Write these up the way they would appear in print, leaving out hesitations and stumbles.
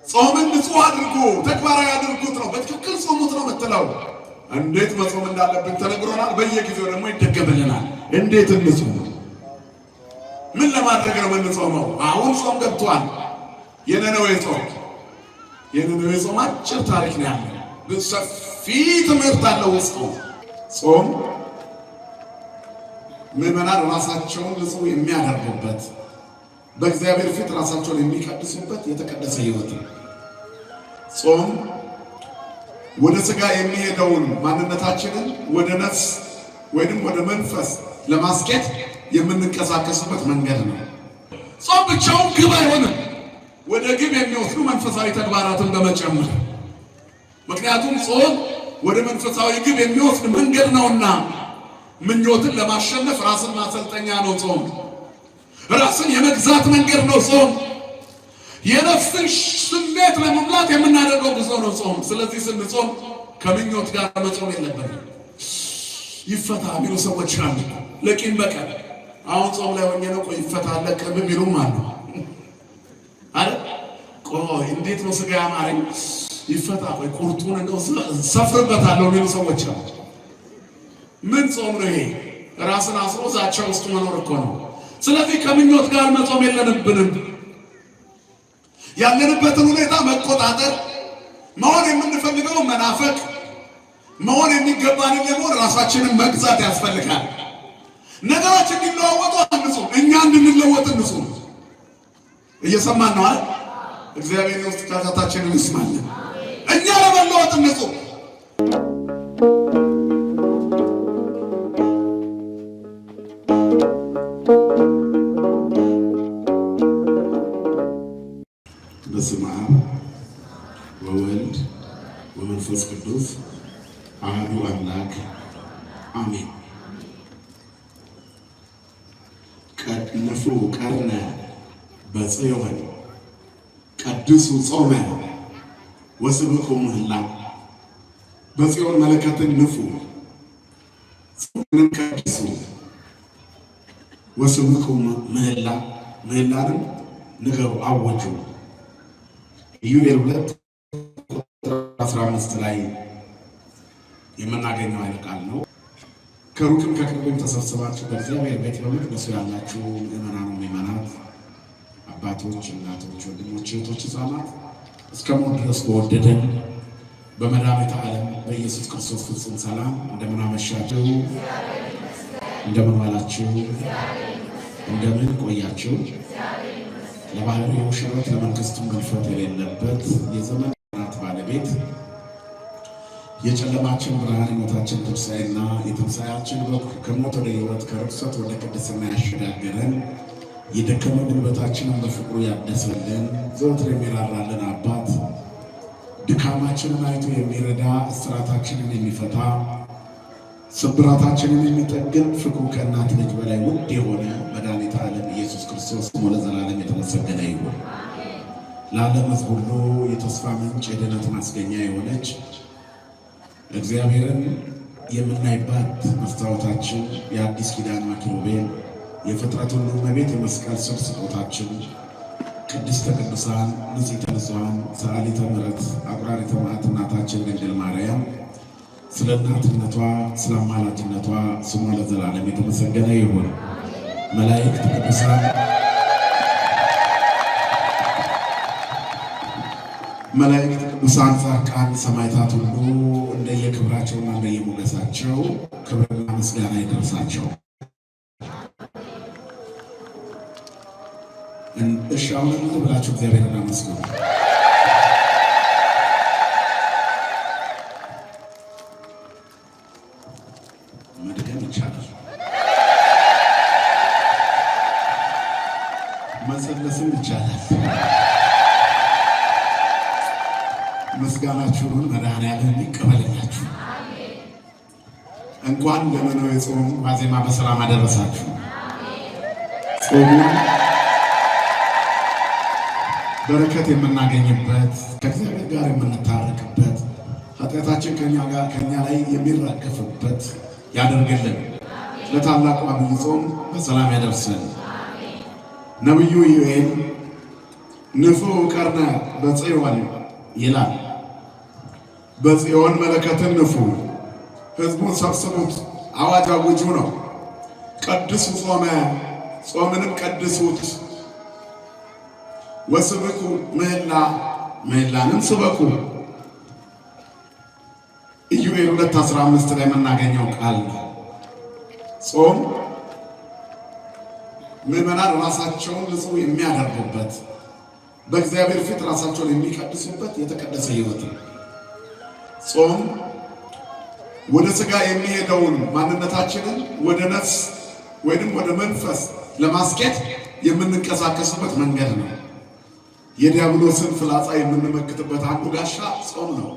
ጾምን ንጹህ አድርጉ ተግባራዊ አድርጉት ነው። በትክክል ጾሙት ነው የምትለው። እንዴት መጾም እንዳለብን ተነግሮናል። በየጊዜው ደግሞ ይደገምልናል። እንዴት እንጾም? ምን ለማድረግ ነው የምንጾመው? አሁን ጾም ገብቷል። የነነዌ ጾም አጭር ታሪክ ነው ያለው፣ ግን ሰፊ ትምህርት አለው ውስጡ። ጾም ምዕመናን ራሳቸውን ንጹህ የሚያደርጉበት፣ በእግዚአብሔር ፊት ራሳቸውን የሚቀድሱበት የተቀደሰ ሕይወት ነው። ጾም ወደ ሥጋ የሚሄደውን ማንነታችንን ወደ ነፍስ ወይንም ወደ መንፈስ ለማስኬድ የምንንቀሳቀስበት መንገድ ነው። ጾም ብቻውን ግብ አይሆንም፣ ወደ ግብ የሚወስዱ መንፈሳዊ ተግባራትን በመጨመር። ምክንያቱም ጾም ወደ መንፈሳዊ ግብ የሚወስድ መንገድ ነውና፣ ምኞትን ለማሸነፍ ራስን ማሰልጠኛ ነው ጾም። ራስን የመግዛት መንገድ ነው ጾም። የነፍስን ስሜት ለመሙላት የምናደርገው ጉዞ ነው ጾም። ስለዚህ ስንጾም ከምኞት ጋር መጾም የለብንም። ይፈታ የሚሉ ሰዎች አሉ፣ ለቂም በቀል። አሁን ጾም ላይ ሆኜ ነው ቆይ ይፈታ ለቅም የሚሉም አሉ አይደል? ቆይ እንዴት ነው ሥጋ ያማረኝ ይፈታ፣ ቆይ ቁርጡን እንደው ሰፍርበታለሁ የሚሉ ሰዎች አሉ። ምን ጾም ነው ይሄ? ራስን አስሮ ዛቻ ውስጥ መኖር እኮ ነው። ስለዚህ ከምኞት ጋር መጾም የለብንም። ያለንበትን ሁኔታ መቆጣጠር፣ መሆን የምንፈልገው መናፈቅ፣ መሆን የሚገባንን ለመሆን ራሳችንን መግዛት ያስፈልጋል። ነገሮች እንዲለዋወጡ አንጹም፣ እኛ እንድንለወጥ እንጹም። እየሰማን ነው አይደል? እግዚአብሔር ውስጥ ካታችንን ይስማልን። እኛ ለመለወጥ እንጹም። በስመ አብ ወወልድ ወመንፈስ ቅዱስ አሐዱ አምላክ አሜን። ቀድሱ ቀርነ በጽዮን ቀድሱ ጾመ ወስብኩ ምህላ። በጽዮን መለከትን ንፉ፣ ጾምንም ቀድሱ፣ ወስብኩ ምህላ፣ ምህላንም ንገሩ አወጁ። ኢዩኤል 2:15 ላይ የምናገኘው አይነት ቃል ነው። ከሩቅም ከቅርብም ተሰብስባችሁ በእግዚአብሔር ቤት በመቅደሱ ያላችሁ ምዕመናት፣ አባቶች፣ እናቶች፣ ወንድሞች፣ እህቶች፣ ሕፃናት እስከ ሞት ድረስ በወደደን በመድኃኒተ ዓለም በኢየሱስ ክርስቶስ ፍጹም ሰላም እንደምን አመሻችሁ፣ እንደምን ዋላችሁ፣ እንደምን ቆያችሁ። ለባህሪው ሽረት ለመንግሥቱም ግልፈት የሌለበት የዘመናት ባለቤት የጨለማችን ብርሃን የሞታችን ትንሣኤና የትንሣኤያችን በኩር ከሞት ወደ ሕይወት ከርኩሰት ወደ ቅድስና ያሸጋገረን የደከመ ጉልበታችንን በፍቅሩ ያደሰልን ዘወትር የሚራራልን አባት ድካማችንን አይቶ የሚረዳ እስራታችንን የሚፈታ ስብራታችንን የሚጠግን ፍቅሩ ከእናት ልጅ በላይ ውድ የሆነ መድኃኒተ ዓለም ኢየሱስ ክርስቶስ ለዘላለም የተመሰገነ ይሁን። ለዓለም ሕዝብ ሁሉ የተስፋ ምንጭ የድነት ማስገኛ የሆነች እግዚአብሔርን የምናይባት መስታወታችን የአዲስ ኪዳን ኪሩቤል የፍጥረት ሁሉ እመቤት የመስቀል ስር ስጦታችን ቅድስተ ቅዱሳን ንጽሕተ ንጹሐን ሰዓሊተ ምሕረት አቁራሪተ መዓት እናታችን ድንግል ማርያም ስለ እናትነቷ ስለ አማላጅነቷ ስሟ ለዘላለም የተመሰገነ ይሁን። መላእክት ቅዱሳን ጻድቃን ሰማዕታት ሁሉ እንደየክብራቸውና እንደየሞገሳቸው ክብርና ምስጋና ይደርሳቸው። እሺ አሁን ብላችሁ እግዚአብሔርን አመስግኑ። መድገም ይቻላል፣ መሰለስም ይቻላል። ምስጋናችሁን መድኃኔዓለም ይቀበልላችሁ። እንኳን ለነነዌ ጾም ዋዜማ በሰላም አደረሳችሁ። ጾሙ በረከት የምናገኝበት ከእግዚአብሔር ጋር የምንታረቅበት ኃጢአታችን ከኛ ላይ የሚራገፍበት ያደርግልን። ለታላቁ ዓቢይ ጾም በሰላም ያደርሰን። ነቢዩ ኢዩኤል ንፉ ቀርነ በጽዮን ይላል። በጽዮን መለከትን ንፉ፣ ሕዝቡን ሰብስቡት፣ አዋጅ አውጁ ነው። ቀድሱ ጾመ፣ ጾምንም ቀድሱት። ወስብኩ ምህላ፣ ምህላንም ስበኩ። ኢዩኤል 2:15 ላይ የምናገኘው ቃል ነው። ጾም ምዕመናን ራሳቸውን ንጹሕ የሚያደርጉበት በእግዚአብሔር ፊት ራሳቸውን የሚቀድሱበት የተቀደሰ ሕይወት ነው። ጾም ወደ ሥጋ የሚሄደውን ማንነታችንን ወደ ነፍስ ወይንም ወደ መንፈስ ለማስኬድ የምንንቀሳቀስበት መንገድ ነው። የዲያብሎስን ፍላጻ የምንመክትበት አንዱ ጋሻ ጾም ነው።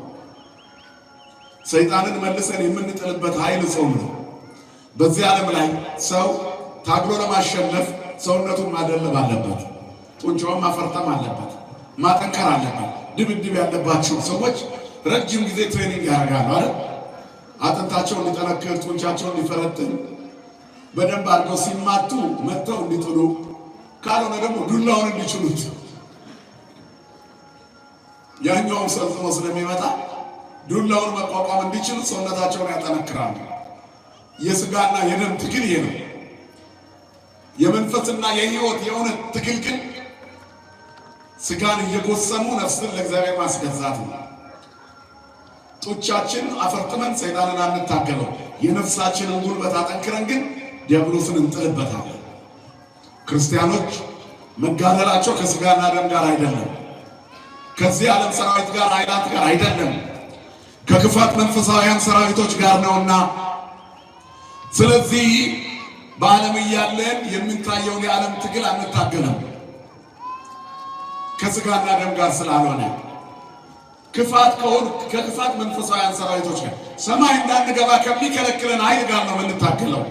ሰይጣንን መልሰን የምንጥልበት ኃይል ጾም ነው። በዚህ ዓለም ላይ ሰው ታግሎ ለማሸነፍ ሰውነቱን ማደለብ አለበት፣ ጡንቻውን ማፈርጠም አለበት፣ ማጠንከር አለበት። ድብድብ ያለባቸው ሰዎች ረጅም ጊዜ ትሬኒንግ ያደርጋሉ አይደል? አጥንታቸው እንዲጠነክር፣ ጡንቻቸው እንዲፈረጥም በደንብ አድርገው ሲማቱ መጥተው እንዲጥሉ፣ ካልሆነ ደግሞ ዱላውን እንዲችሉት። ያኛውም ሰልጥኖ ስለሚመጣ ዱላውን መቋቋም እንዲችሉ ሰውነታቸውን ያጠነክራሉ። የሥጋና የደም ትግል ይሄ ነው። የመንፈስና የሕይወት የእውነት ትግል ግን ሥጋን እየጎሰሙ ነፍስን ለእግዚአብሔር ማስገዛት ነው። ጡንቻችን አፈርጥመን ሰይጣንን አንታገለው። የነፍሳችንን ጉልበት አጠንክረን ግን ዲያብሎስን እንጥልበታለን። ክርስቲያኖች መጋደላቸው ከሥጋና ደም ጋር አይደለም፣ ከዚህ ዓለም ሰራዊት ጋር ኃይላት ጋር አይደለም፣ ከክፋት መንፈሳውያን ሰራዊቶች ጋር ነውና። ስለዚህ በዓለም እያለን የምንታየውን የዓለም ትግል አንታገለም፣ ከሥጋና ደም ጋር ስላልሆነ ከክፋት መንፈሳውያን ሰራዊቶች ጋር ሰማይ እንዳንገባ ከሚከለክለን ኃይል ጋር ነው የምንታገለው።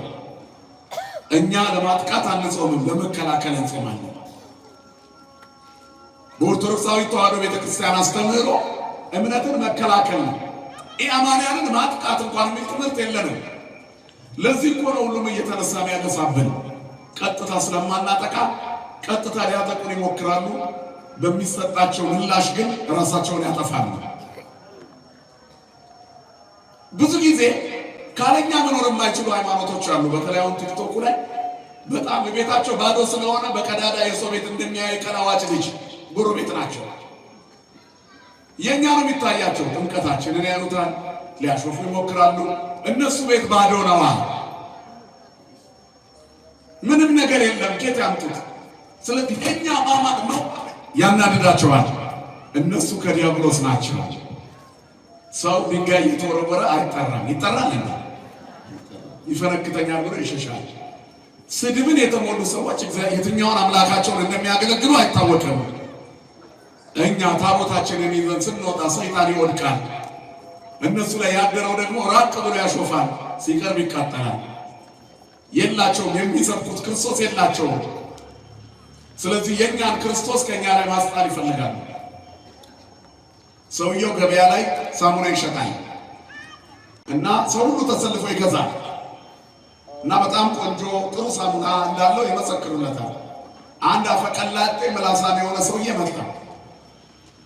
እኛ ለማጥቃት አንጾምም፣ ለመከላከል እንጾማለን። በኦርቶዶክሳዊ ተዋሕዶ ቤተክርስቲያን አስተምህሮ እምነትን መከላከል ነው። ኢአማንያንን ማጥቃት እንኳን የሚል ትምህርት የለንም። ለዚህ እኮ ነው ሁሉም እየተነሳ ያነሳብን። ቀጥታ ስለማናጠቃ ቀጥታ ሊያጠቁን ይሞክራሉ። በሚሰጣቸው ምላሽ ግን ራሳቸውን ያጠፋሉ። ብዙ ጊዜ ካለኛ መኖር የማይችሉ ሃይማኖቶች አሉ። በተለይ አሁን ቲክቶክ ላይ በጣም ቤታቸው ባዶ ስለሆነ በቀዳዳ የሰው ቤት እንደሚያይ ቀላዋጭ ልጅ ጎረቤት ናቸው። የኛ ነው የሚታያቸው። ጥምቀታችንን ያሉታል፣ ሊያሾፉ ይሞክራሉ። እነሱ ቤት ባዶ ነዋ፣ ምንም ነገር የለም። ጌታ ያምጡት። ስለዚህ የኛ ማማት ነው ያናድዳቸዋል። እነሱ ከዲያብሎስ ናቸው። ሰው ድንጋይ እየተወረወረ አይጠራም። ይጠራል እንዴ? ይፈነክተኛል ብሎ ይሸሻል። ስድብን የተሞሉ ሰዎች የትኛውን አምላካቸውን እንደሚያገለግሉ አይታወቅም። እኛ ታቦታችንን ይዘን ስንወጣ ሰይጣን ይወድቃል። እነሱ ላይ ያደረው ደግሞ ራቅ ብሎ ያሾፋል፣ ሲቀርብ ይቃጠላል። የላቸውም፣ የሚሰብኩት ክርስቶስ የላቸውም። ስለዚህ የኛን ክርስቶስ ከኛ ላይ ማስጣል ይፈልጋሉ። ሰውየው ገበያ ላይ ሳሙና ይሸጣል እና ሰው ሁሉ ተሰልፎ ይገዛል እና በጣም ቆንጆ ጥሩ ሳሙና እንዳለው ይመሰክሩለታል። አንድ አፈቀላጤ ምላሳም የሆነ ሰውዬ መጣ።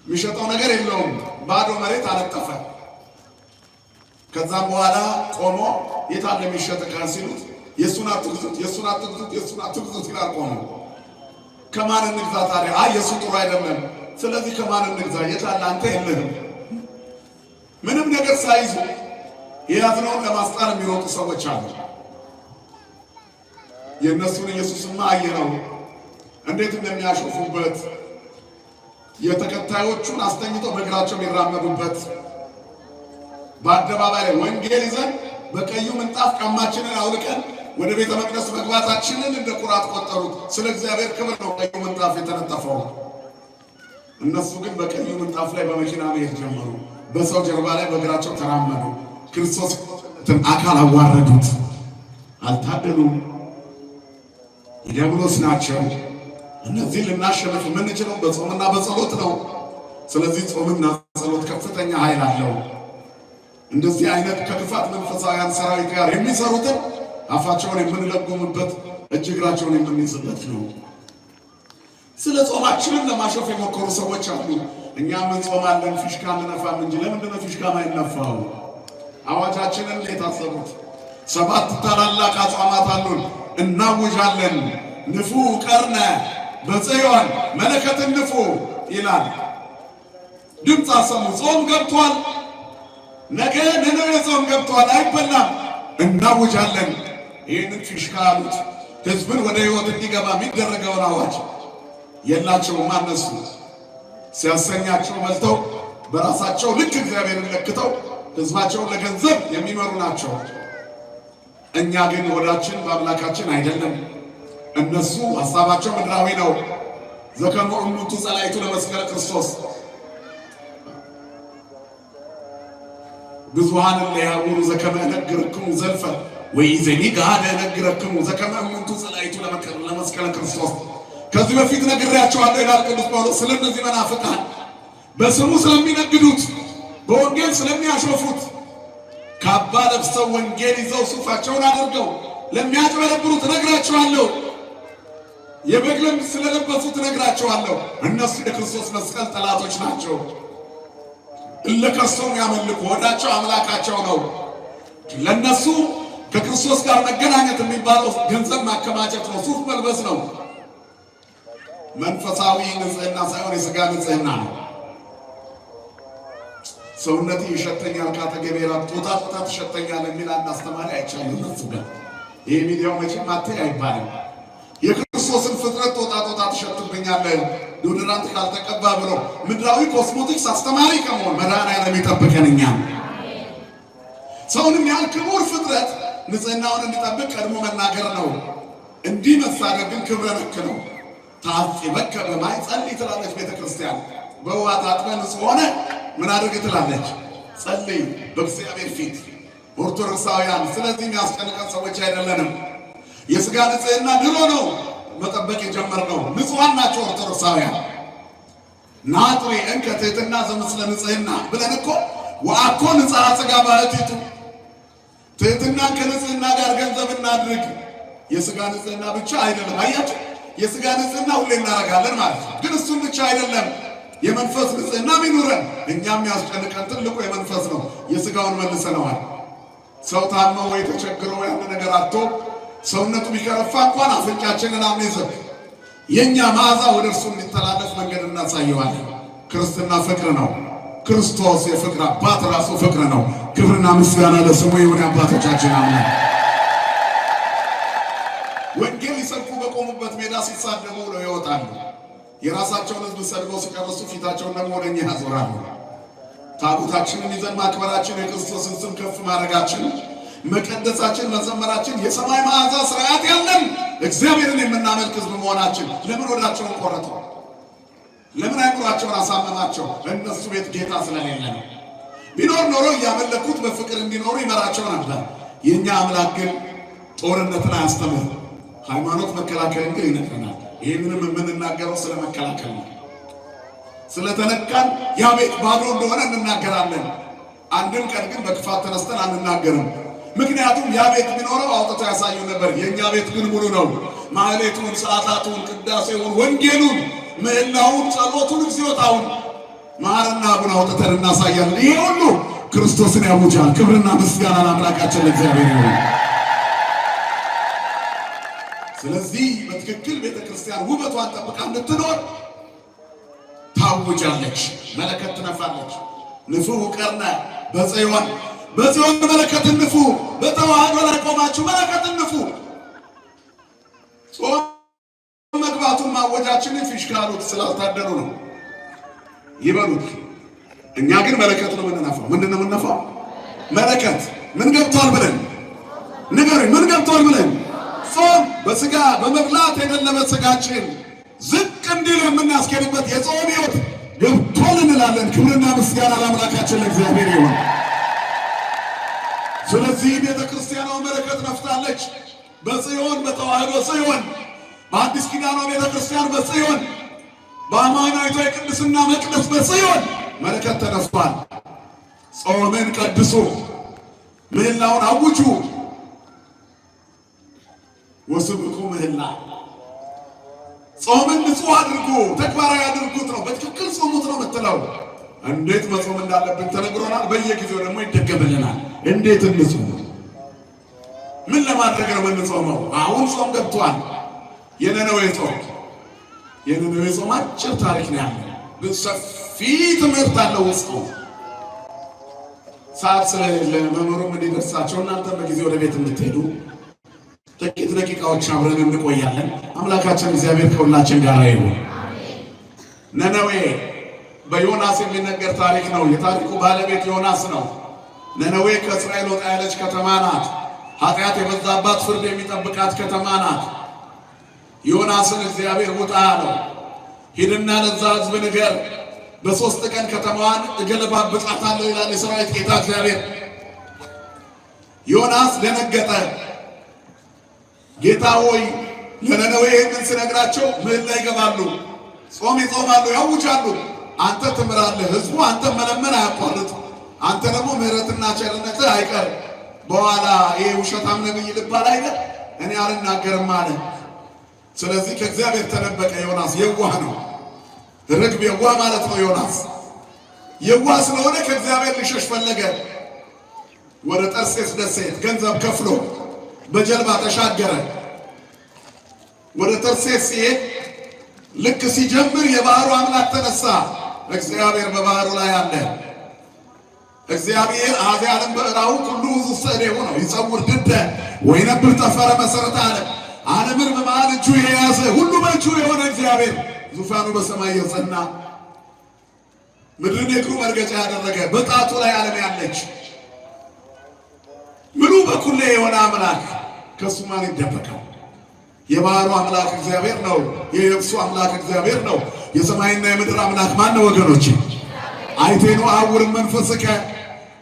የሚሸጠው ነገር የለውም፣ ባዶ መሬት አለጠፈ። ከዛም በኋላ ቆሞ የታለ የሚሸጥ ዕቃ ሲሉት የእሱን አትግዙት፣ የእሱን አትግዙት፣ የእሱን አትግዙት ይላል። ቆሞ ከማን እንግዛ ታዲያ? አይ የእሱ ጥሩ አይደለም፣ ስለዚህ ከማን እንግዛ? የታለ አንተ የለህም። ምንም ነገር ሳይዙ የያዝነውን ለማስጣል የሚሮጡ ሰዎች አሉ። የእነሱን ኢየሱስማ አየነው እንዴት እንደሚያሾፉበት፣ የተከታዮቹን አስተኝተው በእግራቸው የሚራመዱበት። በአደባባይ ላይ ወንጌል ይዘን በቀዩ ምንጣፍ ጫማችንን አውልቀን ወደ ቤተ መቅደስ መግባታችንን እንደ ኩራት ቆጠሩት። ስለ እግዚአብሔር ክብር ነው ቀዩ ምንጣፍ የተነጠፈው። እነሱ ግን በቀዩ ምንጣፍ ላይ በመኪና መሄድ ጀመሩ። በሰው ጀርባ ላይ በእግራቸው ተራመዱ። ክርስቶስን አካል አዋረዱት። አልታደሉም። የዲያብሎስ ናቸው። እነዚህ ልናሸንፍ የምንችለው በጾምና በጸሎት ነው። ስለዚህ ጾምና ጸሎት ከፍተኛ ኃይል አለው። እንደዚህ አይነት ከክፋት መንፈሳውያን ሰራዊት ጋር የሚሰሩትን አፋቸውን የምንለጉምበት፣ እጅ እግራቸውን የምንይዝበት ነው። ስለ ጾማችንን ለማሾፍ የሞከሩ ሰዎች አሉ። እኛም እንጾማለን ፊሽካ እንነፋም እንጂ ለምንድን ነው ፊሽካ ማይነፋው? አዋጃችንን የታሰቡት 7 ታላላቅ አጽዋማት አሉን። እናውጃለን። ንፉ ቀርነ በጽዮን መለከትን ንፉ ይላል። ድምፅ አሰሙ። ጾም ገብቷል። ነገ ነነዌ ጾም ገብቷል፣ አይበላም። እናውጃለን። ይህንን ፊሽካ አሉት። ህዝብን ወደ ህይወት እንዲገባ የሚደረገውን አዋጅ የላቸውም። እነሱ ሲያሰኛቸው መልተው በራሳቸው ልክ እግዚአብሔርን ለክተው ህዝባቸውን ለገንዘብ የሚመሩ ናቸው። እኛ ግን ወዳችን በአምላካችን አይደለም። እነሱ ሐሳባቸው ምድራዊ ነው። ዘከመ እሙንቱ ጸላይቱ ለመስቀለ ክርስቶስ ብዙሃን ለያውሩ ዘከመ እነግርክሙ ዘልፈ ወይዘኒ ጋደ እነግርክሙ ዘከመ እሙንቱ ጸላይቱ ለመስቀለ ክርስቶስ። ከዚህ በፊት ነግሬያቸዋለሁ ይላል ቅዱስ ጳውሎስ። ስለነዚህ መናፍቃን በስሙ ስለሚነግዱት፣ በወንጌል ስለሚያሾፉት፣ ካባ ለብሰው ወንጌል ይዘው ሱፋቸውን አድርገው ለሚያጭበረብሩት ነግራቸዋለሁ። የበግ ለምድ ስለለበሱት ነግራቸዋለሁ። እነሱ የክርስቶስ መስቀል ጠላቶች ናቸው። እለከሰው ያመልኩ ወዳቸው አምላካቸው ነው። ለነሱ ከክርስቶስ ጋር መገናኘት የሚባለው ገንዘብ ማከማቸት ነው፣ ሱፍ መልበስ ነው። መንፈሳዊ ንጽህና ሳይሆን የሥጋ ንጽህና ነው። ሰውነቴ ይሸተኛል ካጠገቤ ራቅ ጦጣ ትሸተኛል የሚል አንድ አስተማሪ አይቻልም። እነሱ ጋር ይሄ ሚዲያው መቼም አትይ አይባልም። የክርስቶስን ፍጥረት ጦጣ ትሸትብኛለህ ዶድራንት ካልተቀባ ብሎ ምድራዊ ኮስሞቲክስ አስተማሪ ከመሆን መድኃኒዓለም ይጠብቀን። እኛም ሰውንም ያህል ክቡር ፍጥረት ንጽህናውን እንዲጠብቅ ቀድሞ መናገር ነው። እንዲህ መሳደብ ግን ክብረ ነክ ነው። ታጥበከ በማይ ጸልይ ትላለች ቤተ ክርስቲያን። በውሃ ታጥበህ ንጹሕ ሆነ ምን አድርግ ትላለች? ጸልይ በእግዚአብሔር ፊት። ኦርቶዶክሳውያን ስለዚህ የሚያስጨንቀን ሰዎች አይደለንም። የሥጋ ንጽህና ድሮ ነው መጠበቅ የጀመርነው። ንጹሐን ናቸው ኦርቶዶክሳውያን። ናጥሪ እንከ ትሕትና ዘምስለ ንጽህና ብለን እኮ ወአኮ ንጽሐ ሥጋ ባሕቲቱ፣ ትሕትናን ከንጽህና ጋር ገንዘብ እናድርግ። የሥጋ ንጽህና ብቻ አይደለም። አያችሁ፣ የሥጋ ንጽህና ሁሌ እናደርጋለን ማለት ነው። ግን እሱም ብቻ አይደለም፣ የመንፈስ ንጽህና ይኑረን። እኛም ያስጨንቀን ትልቁ የመንፈስ ነው። የሥጋውን መልሰነዋል። ሰው ታሞ ወይ ተቸግሮ ያለ ነገር አጥቶ ሰውነቱ ቢከረፋ እንኳን አፍንጫችንን አምይዘን የኛ መዓዛ ወደ እርሱ እንዲተላለፍ መንገድ እናሳየዋለን። ክርስትና ፍቅር ነው። ክርስቶስ የፍቅር አባት ራሱ ፍቅር ነው። ክብርና ምስጋና ለስሙ ይሁን። አባቶቻችን አምላክ ወንጌል ሊሰብኩ በቆሙበት ሜዳ ሲሳደቡ ነው ይወጣሉ። የራሳቸውን ሕዝብ ሰድበው ሲጨርሱ ፊታቸውን ደግሞ ወደኛ ያዞራሉ። ታቦታችንን ይዘን ማክበራችን፣ የክርስቶስን ስም ከፍ ማድረጋችን፣ መቀደሳችን፣ መዘመራችን የሰማይ መዓዛ ስርዓት ያለን እግዚአብሔርን የምናመልክ ሕዝብ መሆናችን ለምን ወዳቸውን ቆረጠው? ለምን አይምሯቸውን አሳመማቸው? እነሱ ቤት ጌታ ስለሌለ ነው። ቢኖር ኖሮ እያመለኩት በፍቅር እንዲኖሩ ይመራቸው ነበር። የእኛ አምላክ ግን ጦርነትን አያስተምር፣ ሃይማኖት መከላከልን ግን ይነግረናል። ይህንንም የምንናገረው ስለ መከላከል ነው። ስለተነካን ያ ቤት ባዶ እንደሆነ እንናገራለን። አንድም ቀን ግን በክፋት ተነስተን አንናገርም። ምክንያቱም ያ ቤት ቢኖረው አውጥቶ ያሳዩ ነበር። የእኛ ቤት ግን ሙሉ ነው። ማህሌቱን፣ ሰዓታቱን፣ ቅዳሴውን፣ ወንጌሉን፣ ምህላውን፣ ጸሎቱን፣ እግዚኦታውን ማርና ቡን አውጥተን እናሳያለን። ይሄ ሁሉ ክርስቶስን ያውጃል። ክብርና ምስጋና ለአምላካችን ለእግዚአብሔር ይሁን። ስለዚህ በትክክል ቤተክርስቲያን ውበቷን ጠብቃ እንድትኖር ታውጃለች፣ መለከት ትነፋለች። ንፉዕ ቀርነ በጽዮን፣ በጽዮን መለከትን ንፉ። በተዋህዶ ላይ ቆማችሁ መለከትን ንፉ። ጾም መግባቱን ማወጃችንን ፊሽካ አሉት፣ ስላልታደሉ ነው። ይበሉት። እኛ ግን መለከት ነው የምንነፋው። ምንድን ነው የምንነፋው? መለከት። ምን ገብቷል ብለን ንገሩኝ። ምን ገብቷል ብለን? ጾም በስጋ በመብላት የደለበ ስጋችን ዝቅ እንዲል የምናስኬድበት የጾም ሕይወት ገብቷል እንላለን። ክብርና ምስጋና ለአምላካችን ለእግዚአብሔር ይሁን። ስለዚህ ቤተ ክርስቲያኗ መለከት ነፍታለች። በጽዮን፣ በተዋህዶ ጽዮን፣ በአዲስ ኪዳኗ ቤተ ክርስቲያን በጽዮን፣ በአማናዊቷ የቅድስና መቅደስ በጽዮን መለከት ተነፍቷል። ጾምን ቀድሱ፣ ምህላውን አውጁ። ወስብኩ ምህላ ጾምን ንጹህ አድርጉ ተግባራዊ አድርጉት ነው። በትክክል ጾሙት ነው የምትለው። እንዴት መጾም እንዳለብን ተነግሮናል። በየጊዜው ደግሞ ይደገምልናል። እንዴት እንጹም? ምን ለማድረግ ነው የምንጾመው? አሁን ጾም ገብቷል። የነነዌ ጾም አጭር ታሪክ ነው ያለው፣ ግን ሰፊ ትምህርት አለው ውስጡ። ሰዓት ስለሌለ መምህሩም እንዲደርሳቸው እናንተም በጊዜ ወደ ቤት እንድትሄዱ ጥቂት ደቂቃዎች አብረን እንቆያለን። አምላካችን እግዚአብሔር ከሁላችን ጋር ይሁን። ነነዌ በዮናስ የሚነገር ታሪክ ነው። የታሪኩ ባለቤት ዮናስ ነው። ነነዌ ከእስራኤል ወጣ ያለች ከተማ ናት። ኃጢአት የበዛባት ፍርድ የሚጠብቃት ከተማ ናት። ዮናስን እግዚአብሔር ውጣ አለው። ሂድና ለዛ ሕዝብ ንገር፣ በ3 ቀን ከተማዋን እገለባብጣታለሁ ይላል የሰራዊት ጌታ እግዚአብሔር። ዮናስ ደነገጠ። ጌታ ሆይ ለነነዌ ይህንን ስነግራቸው ምህላ ይገባሉ፣ ጾም ይጾማሉ፣ ያውጃሉ። አንተ ትምራለህ፣ ሕዝቡ አንተ መለመን አያቋርጥ። አንተ ደግሞ ምሕረትና ቸርነትህ አይቀር። በኋላ ይሄ ውሸታም ነብይ ልባል አይደል? እኔ አልናገርም አለ። ስለዚህ ከእግዚአብሔር ተደበቀ። ዮናስ የዋህ ነው። ርግብ የዋህ ማለት ነው። ዮናስ የዋህ ስለሆነ ከእግዚአብሔር ሊሸሽ ፈለገ። ወደ ጠርሴስ ደሴት ገንዘብ ከፍሎ በጀልባ ተሻገረ። ወደ ተርሴስ ሲሄድ ልክ ሲጀምር የባህሩ አምላክ ተነሳ። እግዚአብሔር በባህሩ ላይ አለ። እግዚአብሔር አዚ ዓለም በእራሁ ሁሉ ውስጥ ነው ይጸውር ድደ ወይነብር ጠፈረ መሰረተ ዓለም ዓለምን በመሃል እጁ የያዘ ሁሉ በእጁ የሆነ እግዚአብሔር ዙፋኑ በሰማይ የጸና ምድርን የእግሩ መርገጫ ያደረገ በጣቱ ላይ ዓለም ያለች ምሉ በኩል የሆነ አምላክ ከሱ ማን ይደበቃል? የባህሩ አምላክ እግዚአብሔር ነው። የየብሱ አምላክ እግዚአብሔር ነው። የሰማይና የምድር አምላክ ማን ነው ወገኖች? አይቴኑ አውር መንፈስከ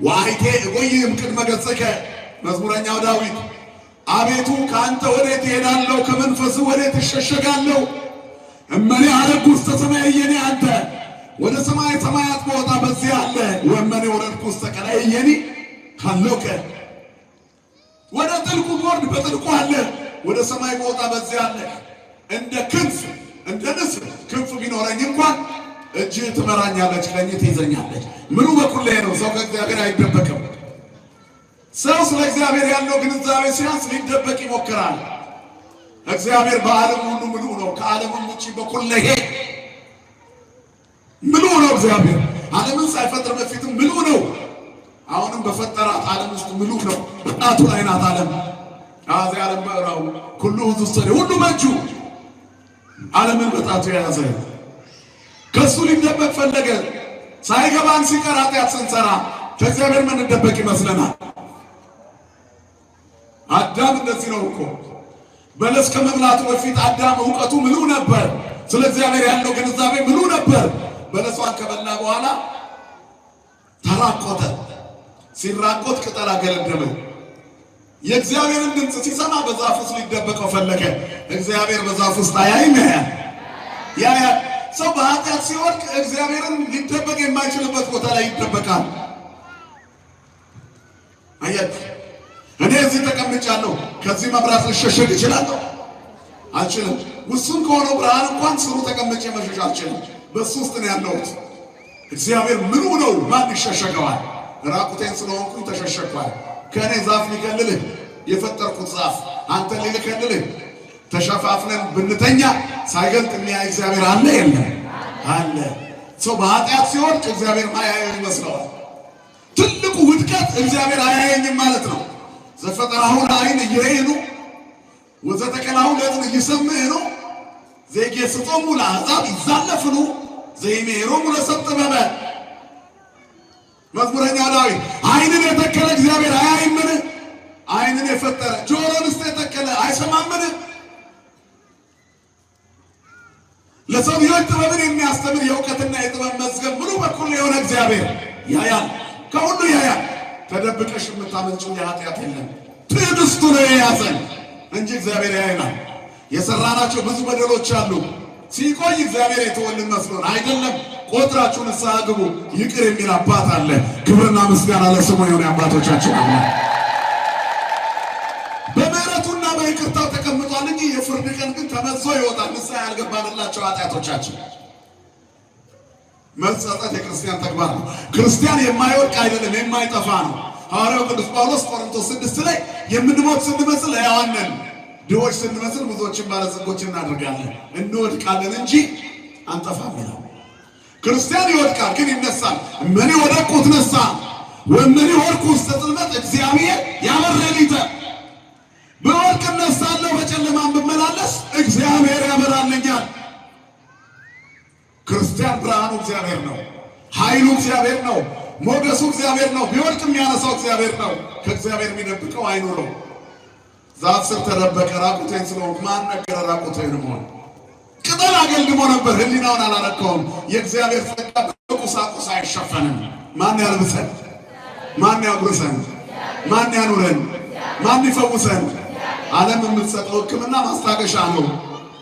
ወአይቴ እቆይም ቅድመ ገጽከ። መዝሙረኛው ዳዊት አቤቱ ከአንተ ወዴት እሄዳለሁ? ከመንፈስ ወዴት እሸሸጋለሁ? እመኔ አረግኩ ውስተ ሰማይ የኔ አንተ ወደ ሰማይ ሰማያት በወጣ በዚያ አለ። ወመኔ ወረድኩ ውስተ ቀላይ የኔ ካለውከ ወደ ጥልቁ ቦርድ በጥልቁ አለ። ወደ ሰማይ በወጣ በዚያ አለ። እንደ ክንፍ እንደ ንስር ክንፍ ቢኖረኝ እንኳን እጅ ትመራኛለች፣ ቀኝ ትይዘኛለች። ምኑ በኩል ላይ ነው? ሰው ከእግዚአብሔር አይደበቅም። ሰው ስለ እግዚአብሔር ያለው ግንዛቤ ሲያንስ ሊደበቅ ይሞክራል። እግዚአብሔር በዓለም ሁሉ ምሉ ነው። ከዓለምም ውጪ በኩል ላይ ምሉ ነው። እግዚአብሔር ዓለምን ሳይፈጥር በፊትም ምሉ ነው። አሁንም በፈጠራት ዓለም ውስጥ ምሉ ነው። በጣቱ ላይ ናት ዓለም። አዚ ዓለም በእራሁ ሁሉ ውስጥ ሁሉ በእጁ ዓለምን በጣቱ የያዘ ከሱ ሊደበቅ ፈለገ። ሳይገባን ሲቀር ኃጢአት ስንሰራ ከእግዚአብሔር ምን እንደበቅ ይመስለናል? አዳም እንደዚህ ነው እኮ። በለስ ከመብላቱ በፊት አዳም እውቀቱ ምሉ ነበር። ስለ እግዚአብሔር ያለው ግንዛቤ ምሉ ነበር። በለሷን ከበላ በኋላ ተራቆተ። ሲራቆት ቅጠል አገለደመ። የእግዚአብሔርን ድምፅ ሲሰማ በዛፍ ውስጥ ሊደበቀው ፈለገ። እግዚአብሔር በዛፍ ውስጥ አያይም? ያያል። ሰው በኃጢአት ሲወድቅ እግዚአብሔርን ሊደበቅ የማይችልበት ቦታ ላይ ይደበቃል። አያችሁ፣ እኔ እዚህ ተቀምጫለሁ። ከዚህ መብራት ልሸሸግ እችላለሁ? አልችልም። ውሱን ከሆነው ብርሃን እንኳን ስሩ ተቀምጬ መሸሽ አልችልም። በሱ ውስጥ ነው ያለሁት። እግዚአብሔር ምኑ ነው? ማን ይሸሸገዋል? ራቁቴን ስለሆንኩኝ ተሸሸግኳል። ከእኔ ዛፍ ሊከልልህ የፈጠርኩት ዛፍ አንተ ሊልከልልህ ተሸፋፍነን ብንተኛ ሳይገልጥ የሚያይ እግዚአብሔር አለ የለም? አለ። ሰው በኃጢአት ሲወድቅ እግዚአብሔር ማያየው ይመስለዋል። ትልቁ ውድቀት እግዚአብሔር አያየኝም ማለት ነው። ዘፈጠራሁ ለዓይን ኢይሬኑ ወዘተከልሁ ለእዝን ኢይሰምዑ ዘይጌሥጾሙ ለአሕዛብ ይዛለፍኑ ዘይሜሮሙ ለሰብእ ጥበበ። መዝሙረኛው ዳዊት ዓይንን የተከለ እግዚአብሔር አያይምን? ዓይንን የፈጠረ ጆሮንስ የተከለ አይሰማምን? ለሰው ልጆች ጥበብን የሚያስተምር የእውቀትና የጥበብ መዝገብ ምኑ በኩል የሆነ እግዚአብሔር ያያል፣ ከሁሉ ያያል። ተደብቀሽ የምታመልጭው የኃጢአት የለም። ትዕግስቱ ነው የያዘን እንጂ እግዚአብሔር ያይናል። የሰራናቸው ብዙ በደሎች አሉ። ሲቆይ እግዚአብሔር የተወልን መስሎን አይደለም። ቆጥራችሁ ንስሐ ግቡ። ይቅር የሚል አባት አለ። ክብርና ምስጋና ለስሙ የሆነ አባቶቻችን አለ። በምሕረቱና በይቅርታው ተቀምጧል እንጂ የፍርድ ቀን ግን ተመዞ ይወጣል። ንስሐ ያልገባንላቸው ኃጢአቶቻችን መጸጸት የክርስቲያን ተግባር ነው። ክርስቲያን የማይወድቅ አይደለም፣ የማይጠፋ ነው። ሐዋርያው ቅዱስ ጳውሎስ ቆሮንቶስ 6 ላይ የምንሞት ስንመስል ሕያዋን ነን፣ ድሆች ስንመስል ብዙዎችን ባለጸጎች እናደርጋለን፣ እንወድቃለን እንጂ አንጠፋም ይላል። ክርስቲያን ይወድቃል ግን ይነሳል። እመኒ ወደቅሁ እትነሣ ወእመኒ ሆርኩ ውስተ ጽልመት እግዚአብሔር ያበርሃሊተ። በወድቅ እነሳለሁ፣ በጨለማም ብመላለስ እግዚአብሔር ያበራልኛል። ክርስቲያን ብርሃኑ እግዚአብሔር ነው፣ ኃይሉ እግዚአብሔር ነው፣ ሞገሱ እግዚአብሔር ነው። ቢወድቅ የሚያነሳው እግዚአብሔር ነው። ከእግዚአብሔር የሚደብቀው አይኖረው። ዛፍ ስር ተደበቀ፣ ራቁቴን ስለሆንኩ ማን ነገረ ራቁቴን መሆን? ቅጠል አገልድሞ ነበር፣ ሕሊናውን አላረከውም። የእግዚአብሔር ጸጋ በቁሳቁስ አይሸፈንም። ማን ያልብሰን? ማን ያጉርሰን? ማን ያኑረን? ማን ይፈውሰን? ዓለም የምትሰጠው ሕክምና ማስታገሻ ነው።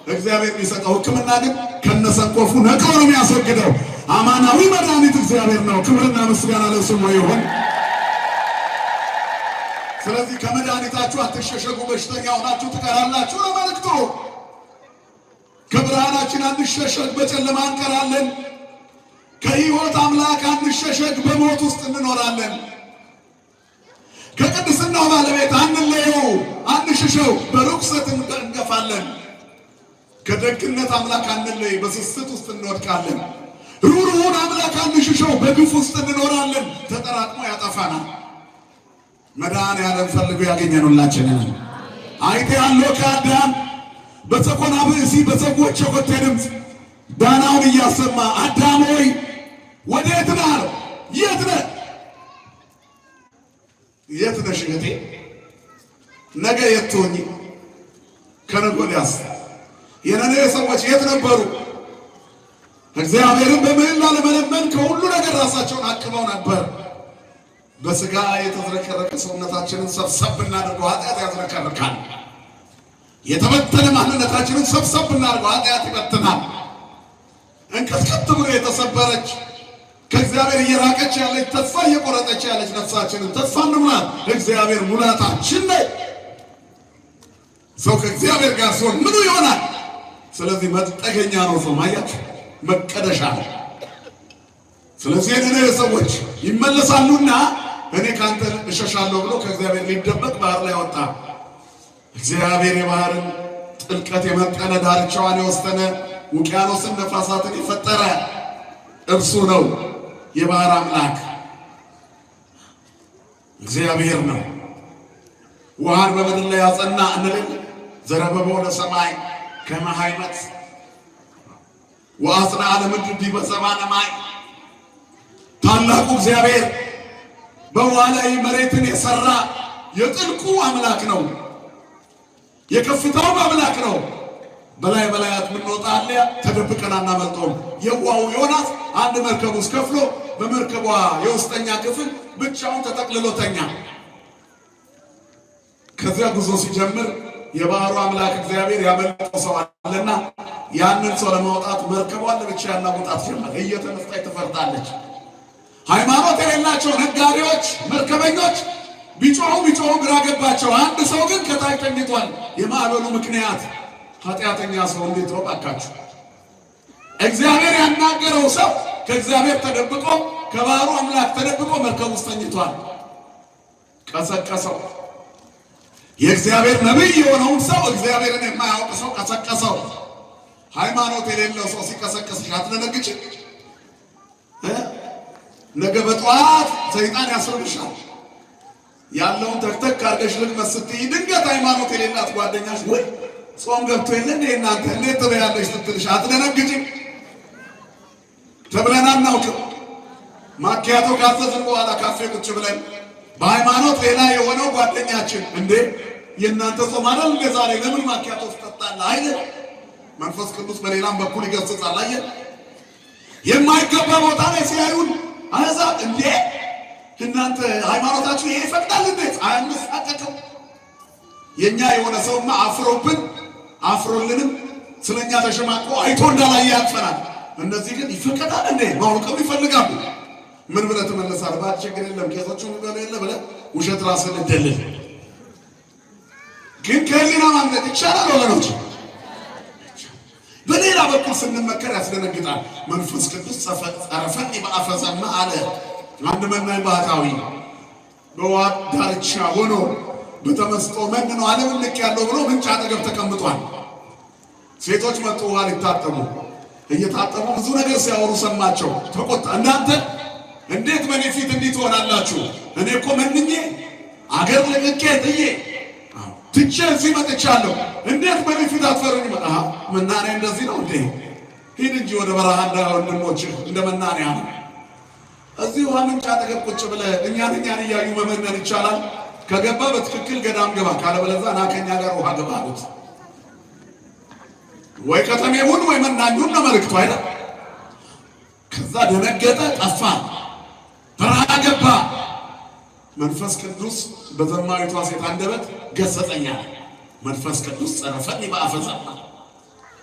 እግዚአብሔር የሚሰጠው ሕክምና ግን ከነሰንኮፉ ነቅሎ ነው የሚያስወግደው። አማናዊ መድኃኒት እግዚአብሔር ነው። ክብርና ምስጋና ለስሙ ይሁን። ስለዚህ ከመድኃኒታችሁ አትሸሸጉ፣ በሽተኛ ሆናችሁ ትቀራላችሁ ነው መልእክቱ። ከብርሃናችን አንሸሸግ፣ በጨለማ እንቀራለን። ከሕይወት አምላክ አንሸሸግ፣ በሞት ውስጥ እንኖራለን። ከቅድስናው ባለቤት አንለየው፣ አንሽሸው፣ በርኩሰት እንገፋለን። ከደግነት አምላክ አንለይ፣ በስስት ውስጥ እንወድቃለን። ሩሩውን አምላክ አንሽሸው፣ በግፍ ውስጥ እንኖራለን። ተጠራቅሞ ያጠፋናል። መድኃኔዓለም ፈልጎ ያገኘን ሁላችንን። አይቴ ያለው ከአዳም በሰኮና ብእሲ በሰዎች የኮቴ ድምፅ ዳናውን እያሰማ አዳም ሆይ ወዴት ነህ አለው። የት ነህ? የት ነሽ እህቴ? ነገ የት ትሆኚ? ከነገ ወዲያስ? የነነዌ ሰዎች የት ነበሩ? እግዚአብሔርን በምህላ ለመለመን ከሁሉ ነገር ራሳቸውን አቅበው ነበር። በስጋ የተዝረከረከ ሰውነታችንን ሰብሰብ ብናደርገው ኃጢአት ያዝረከርካል። የተበተነ ማንነታችንን ሰብሰብ ብናደርገው ኃጢአት ይበትናል። እንቅጥቅጥ ብሎ የተሰበረች ከእግዚአብሔር እየራቀች ያለች ተስፋ እየቆረጠች ያለች ነፍሳችንን ተስፋ እንሙላት። እግዚአብሔር ሙላታችን ነው። ሰው ከእግዚአብሔር ጋር ሲሆን ምኑ ይሆናል? ስለዚህ መጠገኛ ነው። ሰው ማያችሁ መቀደሻ ነው። ስለዚህ የነነዌ ሰዎች ይመለሳሉና እኔ ካንተ እሸሻለሁ ብሎ ከእግዚአብሔር ሊደበቅ ባህር ላይ ወጣ። እግዚአብሔር የባህርን ጥልቀት የመጠነ ዳርቻዋን የወሰነ ውቅያኖስን ነፋሳትን የፈጠረ እርሱ ነው። የባህር አምላክ እግዚአብሔር ነው። ውሃን በምድር ላይ ያጸና እንልን ዘረበበ ለሰማይ ከመ ሐይመት ወአጽንዐ ለምድር ዲበ ሰማነ ማይ። ታላቁ እግዚአብሔር በውሃ ላይ መሬትን የሰራ የጥልቁ አምላክ ነው። የከፍታው አምላክ ነው። በላይ በላያት ምንወጣ አለ ተደብቀን አናመልጠውም። የዋው ዮናስ አንድ መርከብ ውስጥ ከፍሎ በመርከቧ የውስጠኛ ክፍል ብቻውን ተጠቅልሎተኛ። ከዚያ ጉዞ ሲጀምር የባህሩ አምላክ እግዚአብሔር ያመለጠው ሰው አለና ያንን ሰው ለማውጣት መርከቧን ለብቻ ያናውጣት ጀመረ። እየተነሳች ትፈርጣለች። ሃይማኖት የሌላቸው ነጋዴዎች፣ መርከበኞች ቢጮሁ ግራ ገባቸው። አንድ ሰው ግን ከታች ተኝቷል። የማዕበሉ ምክንያት ኃጢአተኛ ሰው እንዴት ነው ባካችሁ? እግዚአብሔር ያናገረው ሰው ከእግዚአብሔር ተደብቆ ከባህሩ አምላክ ተደብቆ መርከብ ውስጥ ተኝቷል። ቀሰቀሰው። የእግዚአብሔር ነቢይ የሆነውን ሰው እግዚአብሔርን የማያውቅ ሰው ቀሰቀሰው። ሃይማኖት የሌለው ሰው ሲቀሰቀስሽ አትደነግጭ? ነገ በጠዋት ሰይጣን ያስርብሻል። ያለውን ተክተክ አድርገሽ ልቅመስ ስትይ ድንገት ሃይማኖት የሌላት ጓደኛሽ ወይ ጾም ገብቶ የለ እንዴ እናንተ እንዴት ትበያለሽ ስትልሽ አትደነግጭ? ተብለን አናውቅም። ማኪያቶ ካዘዝን በኋላ ካፌ ቁጭ ብለን በሃይማኖት ሌላ የሆነው ጓደኛችን እንዴ የእናንተ ጾም አይደል እንደ ዛሬ ለምን ማኪያቶ ትጠጣለህ አይደል? መንፈስ ቅዱስ በሌላም በኩል ይገስጻል። አየህ የማይገባ ቦታ ላይ ሲያዩን አሕዛብ እንዴ እናንተ ሃይማኖታችሁ ይሄ ይፈቅዳል እንዴት አንሳቀቅም? የኛ የሆነ ሰውማ አፍሮልንም ስለኛ ተሸማቆ አይቶ እንዳላየ ያልፈናል። እነዚህ ግን ይፈቀዳል እንዴ ማውቀው ይፈልጋሉ። ምን ብለህ ትመለሳለህ? ባል ችግር የለም ኬሶቹን ገለ የለ ብለህ ውሸት ራስን ልደልል። ግን ከህሊና ማምለጥ ይቻላል ወገኖች? በሌላ በኩል ስንመከር ያስደነግጣል። መንፈስ ቅዱስ ጸረፈኒ በአፈዘማ አለ። አንድ መናኝ ባህታዊ በውሃ ዳርቻ ሆኖ በተመስጦ መንኖ ዓለምን ልክ ያለው ብሎ ምንጭ አጠገብ ተቀምጧል። ሴቶች መጡ ውሃ ሊታጠቡ። እየታጠቡ ብዙ ነገር ሲያወሩ ሰማቸው። ተቆጣ። እናንተ እንዴት በኔ ፊት እንዲህ ትሆናላችሁ? እኔ እኮ መንኜ አገር ለቅቄ ጥዬ ትቼ እዚህ መጥቻለሁ። እንዴት በኔ ፊት አትፈሩኝ? መናንያ እንደዚህ ነው እንዴ? ሂድ እንጂ ወደ በረሃ እንደ ወንድሞችህ እንደ መናንያ ነው። እዚህ ውሃ ምንጭ አጠገብ ቁጭ ብለህ እኛን እያዩ መመነን ይቻላል? ከገባ በትክክል ገዳም ገባ፣ ካለበለዚያ ና ከኛ ጋር ውሃ ገባ አሉት። ወይ ከተሜውን ወይ መናኙን ነው መልእክቱ አይደል? ከዛ ደነገጠ፣ ጠፋ፣ በረሃ ገባ። መንፈስ ቅዱስ በዘማዊቷ ሴት አንደበት ገሰጸኛ። መንፈስ ቅዱስ ጸረፈኒ በአፈዘማ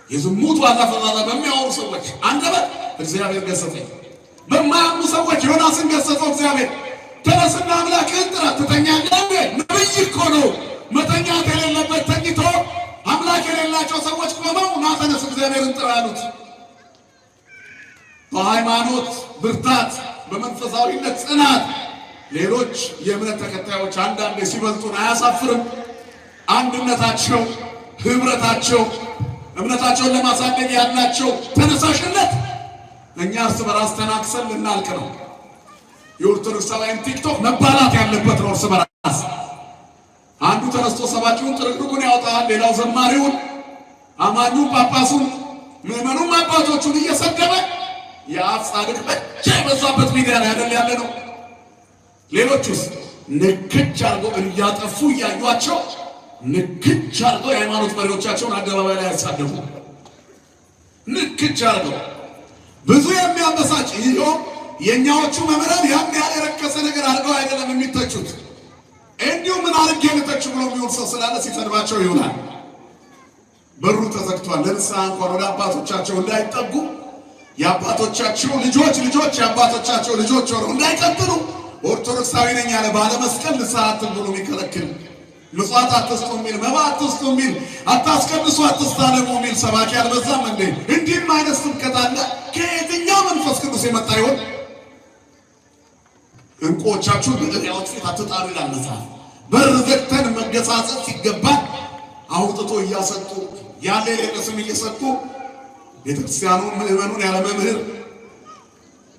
የዝሙት ዋዛ ፈዛዛ በሚያወሩ ሰዎች አንደበት እግዚአብሔር ገሰጸኝ። በማያምኑ ሰዎች ዮናስን ገሰጸው እግዚአብሔር። ተነስና አምላክህን ጥራ ትተኛለህ። ነብይ እኮ ነው። መተኛት የሌለበት ተኝቶ አምላክ የሌላቸው ሰዎች ቆመው ና ተነስ እግዚአብሔርን ጥራ አሉት። በሃይማኖት ብርታት፣ በመንፈሳዊነት ጽናት ሌሎች የእምነት ተከታዮች አንዳንዴ ሲበልጡን አያሳፍርም? አንድነታቸው፣ ህብረታቸው፣ እምነታቸውን ለማሳደግ ያላቸው ተነሳሽነት እኛ እርስ በራስ ተናክሰን ልናልቅ ነው። የኦርቶዶክሳውያን ቲክቶክ መባላት ያለበት ነው። እርስ በራስ አንዱ ተነስቶ ሰባኪውን ጥርቅርቁን ያወጣል፣ ሌላው ዘማሪውን፣ አማኙን፣ ጳጳሱን፣ ምዕመኑን፣ አባቶቹን እየሰደበ የአፍ ጻድቅ ብቻ የበዛበት ሚዲያ ላይ አይደል ያለ ነው። ሌሎቹስ ንክች አድርገው እያጠፉ እያዩቸው ንክች አድርገው የሃይማኖት መሪዎቻቸውን አደባባይ ላይ ያሳደፉ። ንክች አድርገው ብዙ የሚያበሳጭ ይኸው የኛዎቹ መምህራን ያን ያህል የረከሰ ነገር አድርገው አይደለም የሚተቹት። እንዲሁ ምን አድርጌ ልተች ብሎ የሚውል ሰው ስላለ ሲሰድባቸው ይውላል። በሩ ተዘግቷል። ለንስሐ እንኳን ወደ አባቶቻቸው እንዳይጠጉ የአባቶቻቸው ልጆች የአባቶቻቸው ልጆች ሆነው እንዳይቀጥሉ ኦርቶዶክሳዊ ነኝ ያለ ባለመስቀል ንስሐ አትብሉ የሚከለክል፣ ምጽዋት አትስጡ የሚል፣ መባ አትስጡ የሚል፣ አታስቀድሱ አትስታለሙ የሚል ሰባኪ አልበዛም እንዴ? እንዲህም አይነት ስብከት አለ። ከየትኛው መንፈስ ቅዱስ የመጣ ይሆን? እንቁዎቻችሁን በገበያዎች ፊት አትጣሉ ይላል መጽሐፍ። በር ዘግተን መገሳጸት ሲገባል አውጥቶ እያሰጡ ያለ የሌለ ስም እየሰጡ ቤተክርስቲያኑን ምዕመኑን ያለ መምህር፣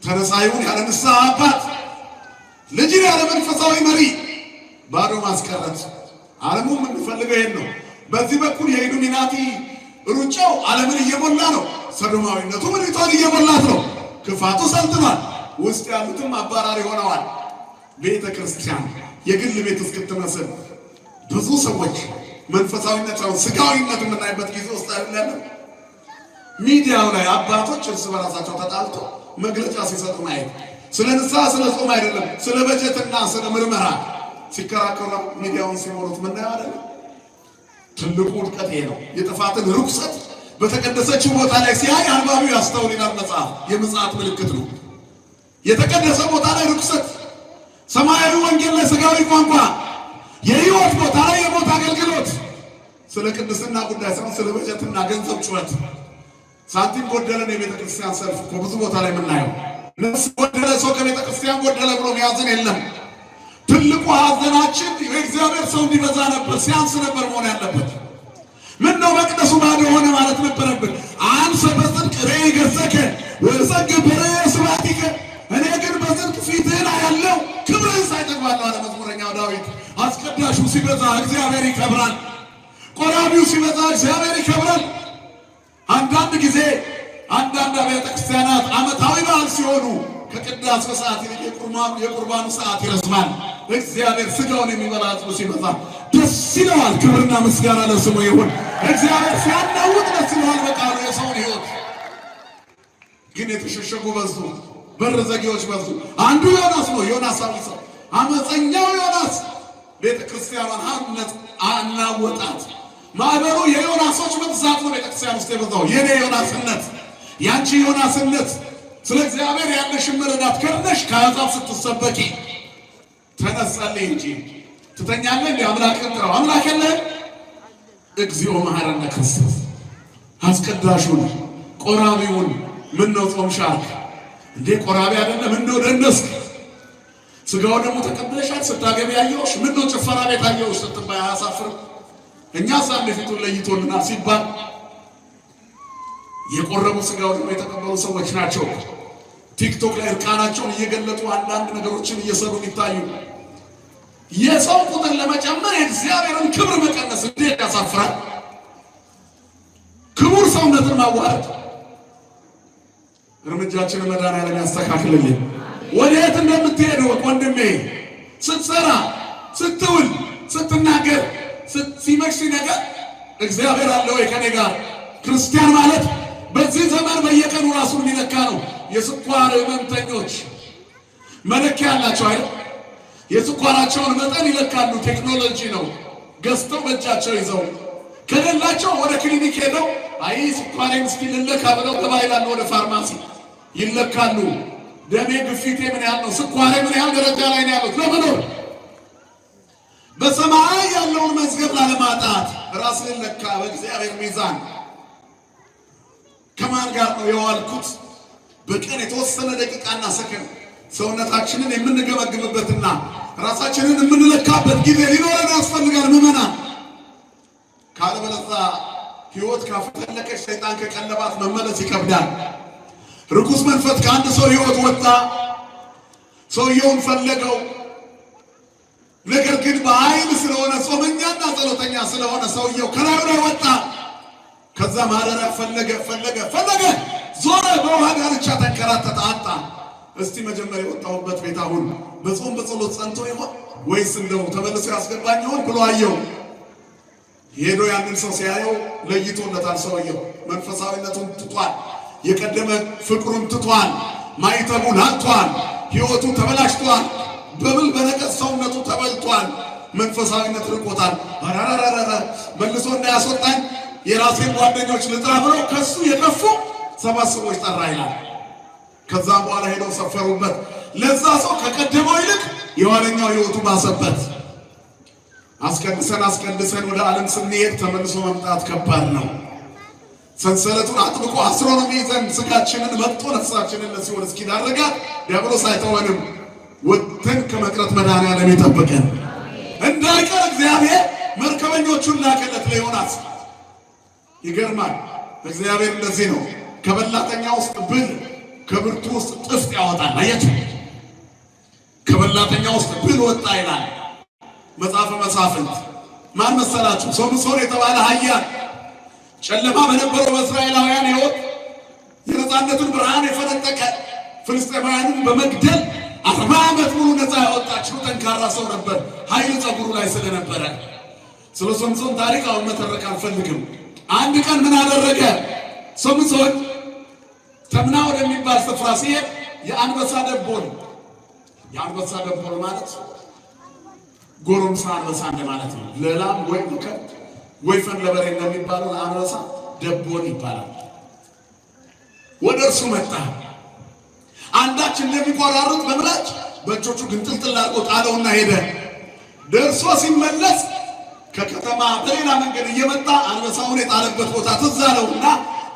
ተነሳዩን ያለ ንስሐ አባት፣ ልጅን ያለ መንፈሳዊ መሪ ባዶ ማስቀረት። ዓለሙ የምንፈልገው ይሄን ነው። በዚህ በኩል የኢሉሚናቲ ሩጫው ዓለምን እየሞላ ነው። ሰዶማዊነቱ ምድሪቷን እየሞላት ነው። ክፋቱ ሰልጥኗል። ውስጥ ያሉትም አባራሪ ሆነዋል። ቤተ ክርስቲያን የግል ቤት እስክትመስል ብዙ ሰዎች መንፈሳዊነታውን ስጋዊነት የምናይበት ጊዜ ውስጥ አይደለም። ሚዲያው ላይ አባቶች እርስ በራሳቸው ተጣልቶ መግለጫ ሲሰጡ ማየት፣ ስለ ንስሐ ስለ ጾም አይደለም ስለ በጀትና ስለ ምርመራ ሲከራከሩ ሚዲያውን ሲሞሉት ምናየው አይደለም። ትልቁ ውድቀት ይሄ ነው። የጥፋትን ርኩሰት በተቀደሰችው ቦታ ላይ ሲያይ አንባቢው ያስተውል ይላል መጽሐፍ። የምጽአት ምልክት ነው። የተቀደሰ ቦታ ላይ ርኩሰት፣ ሰማያዊ ወንጌል ላይ ስጋዊ ቋንቋ፣ የህይወት ቦታ ላይ የሞት አገልግሎት፣ ስለ ቅድስና ጉዳይ ሳይሆን ስለ በጀትና ገንዘብ ጩኸት። ሳንቲም ጎደለን የቤተ ክርስቲያን ሰልፍ እኮ ብዙ ቦታ ላይ የምናየው። ነፍስ ጎደለ ሰው ከቤተ ክርስቲያን ጎደለ ብሎ መያዝን የለም። ትልቁ ሐዘናችን የእግዚአብሔር ሰው እንዲበዛ ነበር፣ ሲያንስ ነበር መሆን ያለበት። ምን ነው መቅደሱ ባዶ ሆነ ማለት ነበረብን። አንሰ በጽድቅ ርኤ ገጸከ ወጸግብ በርኤ ስብሐቲከ፣ እኔ ግን በጽድቅ ፊትህን አያለው ክብርህን ሳይጠግባለሁ አለ መዝሙረኛው ዳዊት። አስቀዳሹ ሲበዛ እግዚአብሔር ይከብራል፣ ቆራቢው ሲበዛ እግዚአብሔር ይከብራል። አንዳንድ ጊዜ አንዳንድ አብያተ ክርስቲያናት ዓመታዊ በዓል ሲሆኑ ከቅዳሴ ሰዓት ይልቅ የቁርባኑ ሰዓት ይረዝማል። እግዚአብሔር ስጋውን የሚበላ ሕዝብ ሲበዛ ደስ ይለዋል። ክብርና ምስጋና ለስሙ ይሁን። እግዚአብሔር ሲያናውጥ ደስ ይለዋል በቃሉ የሰውን ሕይወት። ግን የተሸሸጉ በዙ፣ በር ዘጊዎች በዙ። አንዱ ዮናስ ነው። ዮናሳዊ ሰው፣ አመፀኛው ዮናስ ቤተ ክርስቲያኗን አናወጣት። ማዕበሉ የዮናሶች መብዛት ነው ቤተክርስቲያን ውስጥ የበዛው። የኔ ዮናስነት፣ ያንቺ ዮናስነት፣ ስለ እግዚአብሔር ያለሽ መረዳት ከርነሽ ከአሕዛብ ስትሰበኪ ተነሳለህ እንጂ ትተኛለህ እንዴ? አምላክን ጥራው። አምላክ የለህም? እግዚኦ መሐረነ ክርስቶስ። አስቀዳሹን ቆራቢውን ምን ነው ጾም ሻርክ እንዴ? ቆራቢ አይደለም ምን ነው ደነስክ? ስጋው ደግሞ ተቀብለሻል ስታገቢ ያየውሽ ምን ነው ጭፈራ ቤት ያየውሽ ስትባይ አያሳፍርም? እኛ ሳንደ ፊቱን ለይቶልና ሲባል የቆረቡ ስጋው ደግሞ የተቀበሉ ሰዎች ናቸው። ቲክቶክ ላይ እርቃናቸውን እየገለጡ አንዳንድ ነገሮችን እየሰሩ ይታዩ። የሰው ቁጥር ለመጨመር የእግዚአብሔርን ክብር መቀነስ እንዴት ያሳፍራል! ክቡር ሰውነትን ማዋረድ። እርምጃችንን መድኃኒዓለም ያስተካክልልን። ወዴት እንደምትሄድ ወንድሜ፣ ስትሰራ፣ ስትውል፣ ስትናገር፣ ሲመሽ ነገር እግዚአብሔር አለ ወይ ከኔ ጋር? ክርስቲያን ማለት በዚህ ዘመን በየቀኑ ራሱን የሚለካ ነው። የስኳር ህመምተኞች መለኪያ አላቸው አይደል? የስኳራቸውን መጠን ይለካሉ። ቴክኖሎጂ ነው ገዝተው በእጃቸው ይዘው ከሌላቸው ወደ ክሊኒክ ሄደው አይ ስኳሬን እስኪ ልለካ ብለው ተባይላሉ። ወደ ፋርማሲ ይለካሉ። ደሜ ግፊቴ ምን ያህል ነው? ስኳሬ ምን ያህል ደረጃ ላይ ነው ያሉት ለመኖር በሰማይ ያለውን መዝገብ ላለማጣት ራስን ለካ በእግዚአብሔር ሚዛን። ከማን ጋር ነው የዋልኩት? በቀን የተወሰነ ደቂቃና ሰከንድ ሰውነታችንን የምንገመግምበትና ራሳችንን የምንለካበት ጊዜ ሊኖረን ያስፈልጋል ምዕመናን። ካለበለዚያ ህይወት ካፈተለከች ሰይጣን ከቀለባት መመለስ ይከብዳል። ርኩስ መንፈስ ከአንድ ሰው ህይወት ወጣ፣ ሰውየውን ፈለገው። ነገር ግን በኃይል ስለሆነ ጾመኛና ጸሎተኛ ስለሆነ ሰውየው ከላዩ ላይ ወጣ። ከዛ ማደሪያ ፈለገ፣ ዞረ፣ በውሃ ዳርቻ ተንከራተተ፣ አጣ። እስቲ መጀመሪያ የወጣሁበት ቤት አሁን በጾም በጸሎት ጸንቶ ይሆን ወይስ እንደው ተመልሶ ያስገባኝ ይሆን ብሎ አየው። ሄዶ ያንን ሰው ሲያየው ለይቶለታል። ሰውየው መንፈሳዊነቱን ትቷል፣ የቀደመ ፍቅሩን ትቷል፣ ማይተቡ ላልቷል፣ ህይወቱ ተበላሽቷል፣ በብል በነቀዝ ሰውነቱ ተበልቷል፣ መንፈሳዊነት ርቆታል። አራራራራ መልሶ እንዳያስወጣኝ የራሴን ጓደኞች ልጥራ ብለው ከሱ የከፉ 7 ሰዎች ጠራ ይላል። ከዛም በኋላ ሄደው ሰፈሩበት። ለዛ ሰው ከቀደመው ይልቅ የኋለኛው ህይወቱ ባሰበት። አስቀድሰን ወደ ዓለም ስንሄድ ተመልሶ መምጣት ከባድ ነው። ሰንሰለቱን አጥብቆ አስሮ ነው የሚይዘን። ስጋችንን መጥቶ ነፍሳችንን ለሲኦል እስኪዳረጋት ዲያብሎስ አይተወንም። ወጥተን ከመቅረት መድኃኒዓለም ይጠብቀን። እንዳይቀር እግዚአብሔር መርከበኞቹን ላከለት ለዮናስ። ይገርማል። እግዚአብሔር እንደዚህ ነው። ከበላተኛ ውስጥ ብል ከብርቱ ውስጥ ጥፍጥ ያወጣል። አያችሁ፣ ከበላተኛ ውስጥ ብል ወጣ ይላል መጽሐፈ መሳፍንት። ማን መሰላችሁ? ሶምሶን የተባለ ኃያል ጨለማ በነበረው በእስራኤላውያን ሕይወት የነፃነቱን ብርሃን የፈነጠቀ ፍልስጤማውያንን በመግደል 40 ዓመት ሙሉ ነፃ ያወጣችው ጠንካራ ሰው ነበር። ኃይል ፀጉሩ ላይ ስለነበረ ስለ ሶምሶን ታሪክ አሁን መተረክ አልፈልግም። አንድ ቀን ምን አደረገ ሶምሶን? ተምና ወደሚባል ስፍራ ሲሄድ የአንበሳ ደቦል ማለት ጎረምሳ አንበሳ እንደማለት ነው። ለላም ወይ ከብት ወይፈን ለበሬ እንደሚባለው አንበሳ ደቦል ይባላል። ወደ እርሱ መጣ። አንዳች እንደሚቆራሩት በምላጭ በእጆቹ ግንጥልጥል አድርጎ ጣለውና ሄደ። ደርሶ ሲመለስ ከከተማ በሌላ መንገድ እየመጣ አንበሳውን የጣለበት ቦታ ትዝ አለውና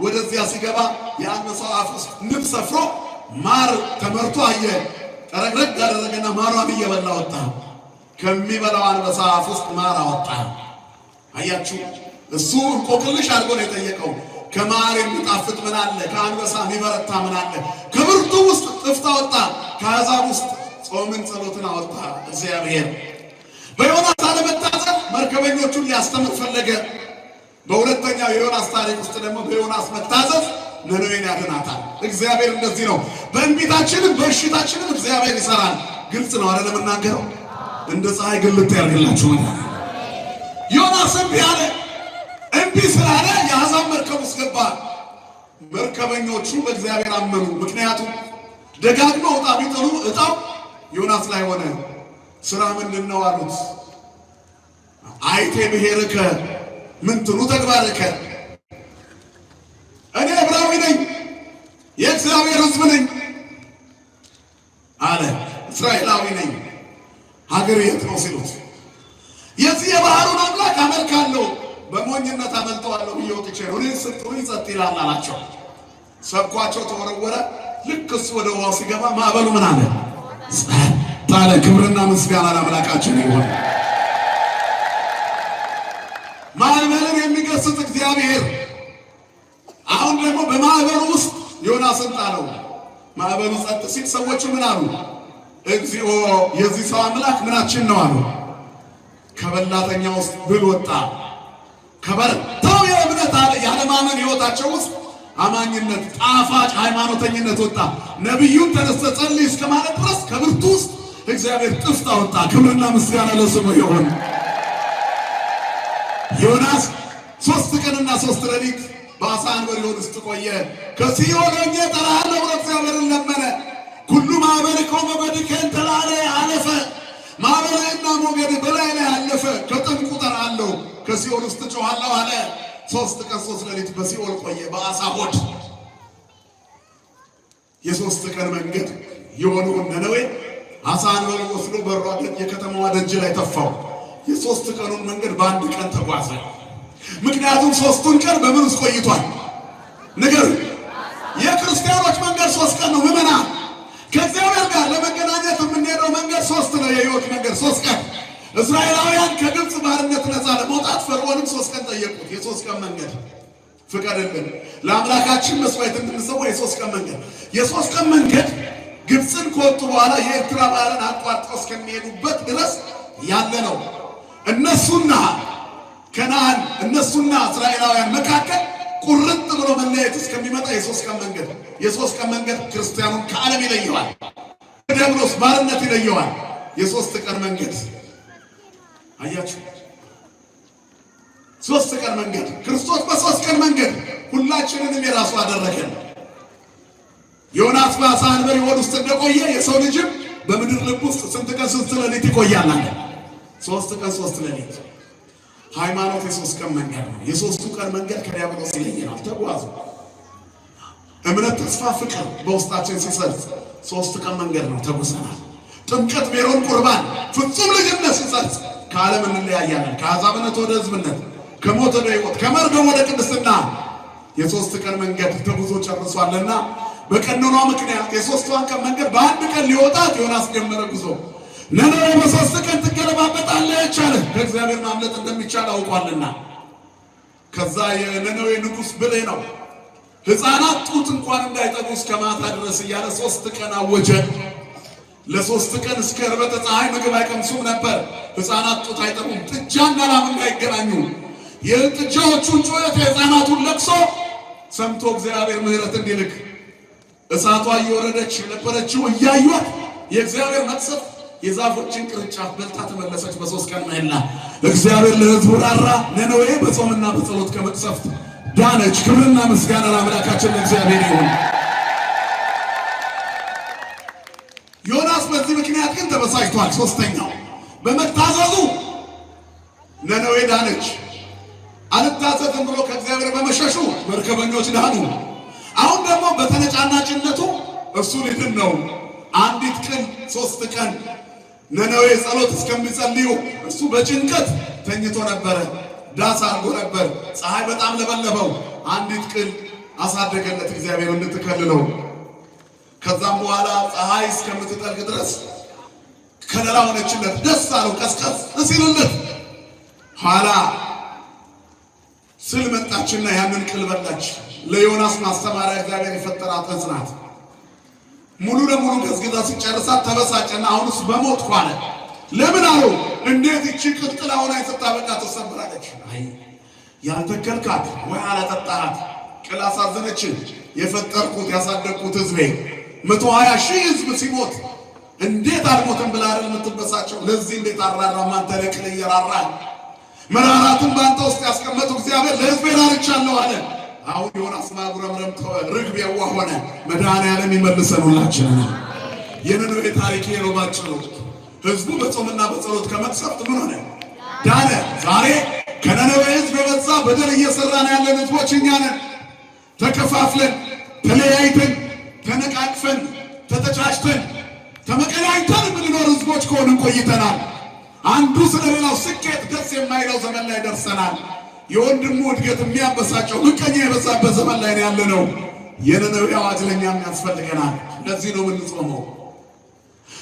ወደዚያ ሲገባ የአንበሳው አፍ ውስጥ ንብ ሰፍሮ ማር ተመርቶ አየ። ጠረግረግ ያደረገና ማሯን እየበላ ወጣ። ከሚበላው አንበሳ አፍ ውስጥ ማር አወጣ። አያችሁ፣ እሱ እንቆቅልሽ አድርጎ ነው የጠየቀው። ከማር የሚጣፍጥ ምን አለ? ከአንበሳ የሚበረታ ምን አለ? ከብርቱ ውስጥ ጥፍጥ አወጣ። ከአሕዛብ ውስጥ ጾምን ጸሎትን አወጣ እግዚአብሔር። በዮናስ አለመታዘዝ መርከበኞቹን ሊያስተምር ፈለገ። በሁለተኛው የዮናስ ታሪክ ውስጥ ደግሞ በዮናስ መታዘዝ ነነዌን ያድናታል። እግዚአብሔር እንደዚህ ነው። በእንቢታችንም በእሽታችንም እግዚአብሔር ይሰራል። ግልጽ ነው አይደል? የምናገረው እንደ ፀሐይ ግልጥ ያርግላችሁ። ዮናስ እምቢ አለ። እምቢ ስላለ የአሕዛብ መርከብ ውስጥ ገባ። መርከበኞቹ በእግዚአብሔር አመኑ። ምክንያቱም ደጋግመው ዕጣ ቢጥሉ ዕጣው ዮናስ ላይ ሆነ። ስራ ምንድን ነው አሉት። አይቴ ብሔርከ ምንትኑ ተግባርከ፣ እኔ ዕብራዊ ነኝ፣ የእግዚአብሔር ሕዝብ ነኝ አለ። እስራኤላዊ ነኝ። ሀገር የት ነው ሲሉት የዚህ የባህሩን አምላክ አመልካለሁ፣ በሞኝነት አመልጠዋለሁ ብዬ ወጥቼ ነው። እኔን ጸጥ ይላል አላቸው። ሰብኳቸው ተወረወረ። ልክ እሱ ወደ ውሃው ሲገባ ማዕበሉ ምን አለ? ጸጥ አለ። ክብርና ምስጋና ለአምላካችን ይሁን። ማዕበልን የሚገስጽ እግዚአብሔር አሁን ደግሞ በማዕበሉ ውስጥ ዮናስን ጣለው። ማዕበሉ ጸጥ ሲል ሰዎቹ ምን አሉ? እግዚኦ የዚህ ሰው አምላክ ምናችን ነው አሉ። ከበላተኛ ውስጥ ብል ወጣ። ከበረታው የእምነት ያለማመን ሕይወታቸው ውስጥ አማኝነት፣ ጣፋጭ ሃይማኖተኝነት ወጣ። ነቢዩን ተነስተ ጸልይ እስከ ማለት ድረስ ከብርቱ ውስጥ እግዚአብሔር ጥፍጥ አወጣ። ክብርና ምስጋና ለስሙ ይሁን። ዮናስ 3 ቀንና 3 ሌሊት በአሳ አንበሪ ሆድ ውስጥ ቆየ። ከሲኦል ሆኜ እጠራሃለሁ ብሎ እግዚአብሔርን ለመነ። ኩሉ ማዕበልከ ወሞገድከ እንተላለ አለፈ። ማዕበልና ሞገድ በላይ ላይ አለፈ። ከጥም ቁጥር አለው። ከሲኦል ውስጥ ጮኻለሁ አለ። 3 ቀን 3 ሌሊት በሲኦል ቆየ በአሳ ሆድ። የ3 ቀን መንገድ የሆነውን ነነዌ አሳ አንበሪ ወስዶ በሯ የከተማዋ ደጅ ላይ ተፋው። የ3 ቀኑን መንገድ በአንድ ቀን ተጓዘ። ምክንያቱም 3ቱን ቀን በምን ውስጥ ቆይቷል? ነገር የክርስቲያኖች መንገድ 3 ቀን ነው። ምዕመናን ከእግዚአብሔር ጋር ለመገናኘት የምንሄደው መንገድ 3 ነው። የሕይወት መንገድ 3 ቀን። እስራኤላውያን ከግብፅ ባርነት ነፃ ለመውጣት ፈርዖንም 3 ቀን ጠየቁት። የ3 ቀን መንገድ ፍቀድልን ለአምላካችን መስዋዕት እንድንሰዋ። የ3 ቀን መንገድ የ3 ቀን መንገድ ግብፅን ከወጡ በኋላ የኤርትራ ባህርን አቋርጠው እስከሚሄዱበት ድረስ ያለ ነው። እነሱና ከነዓን እነሱና እስራኤላውያን መካከል ቁርጥ ብሎ መለየት እስከሚመጣ የ3 ቀን መንገድ። የ3 ቀን መንገድ ክርስቲያኑን ከዓለም ይለየዋል፣ ከዲያብሎስ ባርነት ይለየዋል። የ3 ቀን መንገድ አያችሁ፣ 3 ቀን መንገድ። ክርስቶስ በ3 ቀን መንገድ ሁላችንንም የራሱ አደረገን። ዮናስ በአሳ አንበሪ ሆድ ውስጥ እንደቆየ የሰው ልጅም በምድር ልብ ውስጥ ስንት ቀን 3 ሌሊት ይቆያል? 3 ቀን 3 ሌሊት። ሃይማኖት የ3 ቀን መንገድ ነው። የ3ቱ ቀን መንገድ ከዲያብሎስ ይለየናል። ተጓዙ። እምነት፣ ተስፋ፣ ፍቅር በውስጣችን ሲሰርጽ 3 ቀን መንገድ ነው። ተጉዘናል። ጥምቀት፣ ሜሮን፣ ቁርባን፣ ፍጹም ልጅነት ሲሰርጽ ከዓለም እንለያያለን። ከአሕዛብነት ወደ ሕዝብነት፣ ከሞት ወደ ሕይወት፣ ከመርገም ወደ ቅድስና የ3 ቀን መንገድ ተጉዞ ጨርሷልና በቀኖኗ ምክንያት የ3ቷን ቀን መንገድ በአንድ ቀን ሊወጣት ዮናስ ጀመረ ጉዞ። ነነዌ በ3 ቀን ትገለባበጣለች አለ። ከእግዚአብሔር ማምለጥ እንደሚቻል አውቋልና። ከዛ የነነዌ ንጉሥ ብልህ ነው። ሕፃናት ጡት እንኳን እንዳይጠቡ እስከ ማታ ድረስ እያለ 3 ቀን አወጀ። ለ3 ቀን እስከ ዕርበተ ፀሐይ ምግብ አይቀምሱም ነበር። ሕፃናት ጡት አይጠቡም። ጥጃና ላም እንዳይገናኙ የጥጃዎቹን ጩኸት የሕፃናቱን ለቅሶ ሰምቶ እግዚአብሔር ምሕረት እንዲልክ እሳቷ እየወረደች የነበረችው እያዩት የእግዚአብሔር መቅሰፍት የዛፎችን ቅርንጫፍ በልታ ተመለሰች። በ3 ቀን ምህላ እግዚአብሔር ለሕዝቡ ራራ። ነነዌ በጾምና በጸሎት ከመቅሰፍት ዳነች። ክብርና ምስጋና ለአምላካችን ለእግዚአብሔር ይሁን። ዮናስ በዚህ ምክንያት ግን ተበሳጭቷል። 3ኛው በመታዘዙ ነነዌ ዳነች። አልታዘዝም ብሎ ከእግዚአብሔር በመሸሹ መርከበኞች ዳኑ። አሁን ደግሞ በተነጫናጭነቱ እሱ ሊድን ነው። አንዲት ቀን 3 ቀን ነነዌ ጸሎት እስከሚጸልዩ እሱ በጭንቀት ተኝቶ ነበረ። ዳስ አድርጎ ነበር። ፀሐይ በጣም ለበለበው። አንዲት ቀን አሳደገለት እግዚአብሔር እንድትከልለው። ከዛም በኋላ ፀሐይ እስከምትጠልቅ ድረስ ከለላ ሆነችለት። ደስ አለው። ቀስቀስ ሲልለት ኋላ ስል መጣችና ያንን ቅል በላች። ለዮናስ ማስተማሪያ እግዚአብሔር የፈጠራት ዕፅ ናት። ሙሉ ለሙሉ ገዝግዛ ሲጨርሳት ተበሳጨና አሁንስ በሞት ኳለ። ለምን አለው? እንዴት እቺ ቅጥላ ሆና ስታበቃ ተሰብራለች? አይ ያልተከልካት ወይ አላጠጣሃት ቅል አሳዘነችን። የፈጠርኩት ያሳደግኩት ሕዝቤ 120 ሺህ ሕዝብ ሲሞት እንዴት አልሞትም ብላ አይደል የምትበሳጨው? ለዚህ እንዴት አራራም አንተ ለቅል እየራራህ መራራትን በአንተ ውስጥ ያስቀመጡ እግዚአብሔር ለሕዝቤ ራርቻለሁ አለ። አሁን ዮናስ ማጉረምረም ተወ። ርግብ የዋህ ሆነ። መድኃኔዓለም ይመልሰን ሁላችንን። የነነዌ ታሪክ ነው ባጭሩ። ሕዝቡ በጾምና በጸሎት ከመቅሰፍት ምን ሆነ? ዳነ። ዛሬ ከነነዌ ሕዝብ የበዛ በደል እየሰራን ያለን ሕዝቦች እኛ ነን። ተከፋፍለን፣ ተለያይተን፣ ተነቃቅፈን፣ ተተቻችተን፣ ተመቀናኝተን የምንኖር ሕዝቦች ከሆንን ቆይተናል። አንዱ ስለሌላው ስኬት ደስ የማይለው ዘመን ላይ ደርሰናል። የወንድሙ እድገት የሚያበሳጨው ምቀኛ የበዛበት ዘመን ላይ ያለነው የነነዌ አዋጅ ለእኛም ያስፈልገናል። ለዚህ ነው የምንጾመው።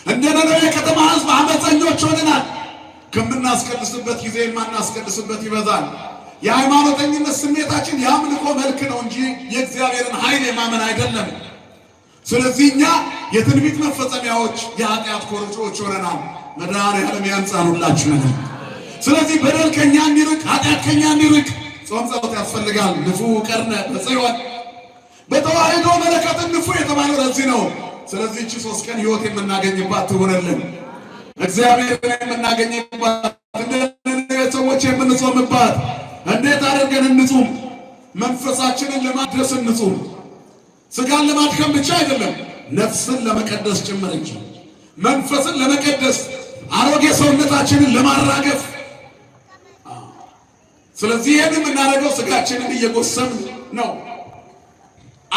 እንደ ነነዌ ከተማ ሕዝብ አመፀኞች ሆነናል። ከምናስቀድስበት ጊዜ የማናስቀድስበት ይበዛል። የሃይማኖተኝነት ስሜታችን የአምልኮ መልክ ነው እንጂ የእግዚአብሔርን ኃይል የማመን አይደለም። ስለዚህ እኛ የትንቢት መፈጸሚያዎች፣ የኃጢአት ኮረጆዎች ሆነናል። መድኃኔዓለም ያንጻን ሁላችንን። ስለዚህ በደል ከኛ እንዲርቅ፣ ኃጢአት ከኛ እንዲርቅ ጾም ጸሎት ያስፈልጋል። ንፉ ቀርነ በጽዮን በተዋሕዶ መለከትን ንፉ የተባለው ለዚህ ነው። ስለዚህ እቺ 3 ቀን ሕይወት የምናገኝባት ትሆነልን፣ እግዚአብሔርን የምናገኝባት፣ እንደ ሰዎች የምንጾምባት። እንዴት አድርገን እንጹም? መንፈሳችንን ለማድረስ እንጹም። ስጋን ለማድከም ብቻ አይደለም፣ ነፍስን ለመቀደስ ጭምር እንጂ። መንፈስን ለመቀደስ አሮጌ ሰውነታችንን ለማራገፍ። ስለዚህ ይህን የምናደርገው ስጋችንን እየጎሰምን ነው።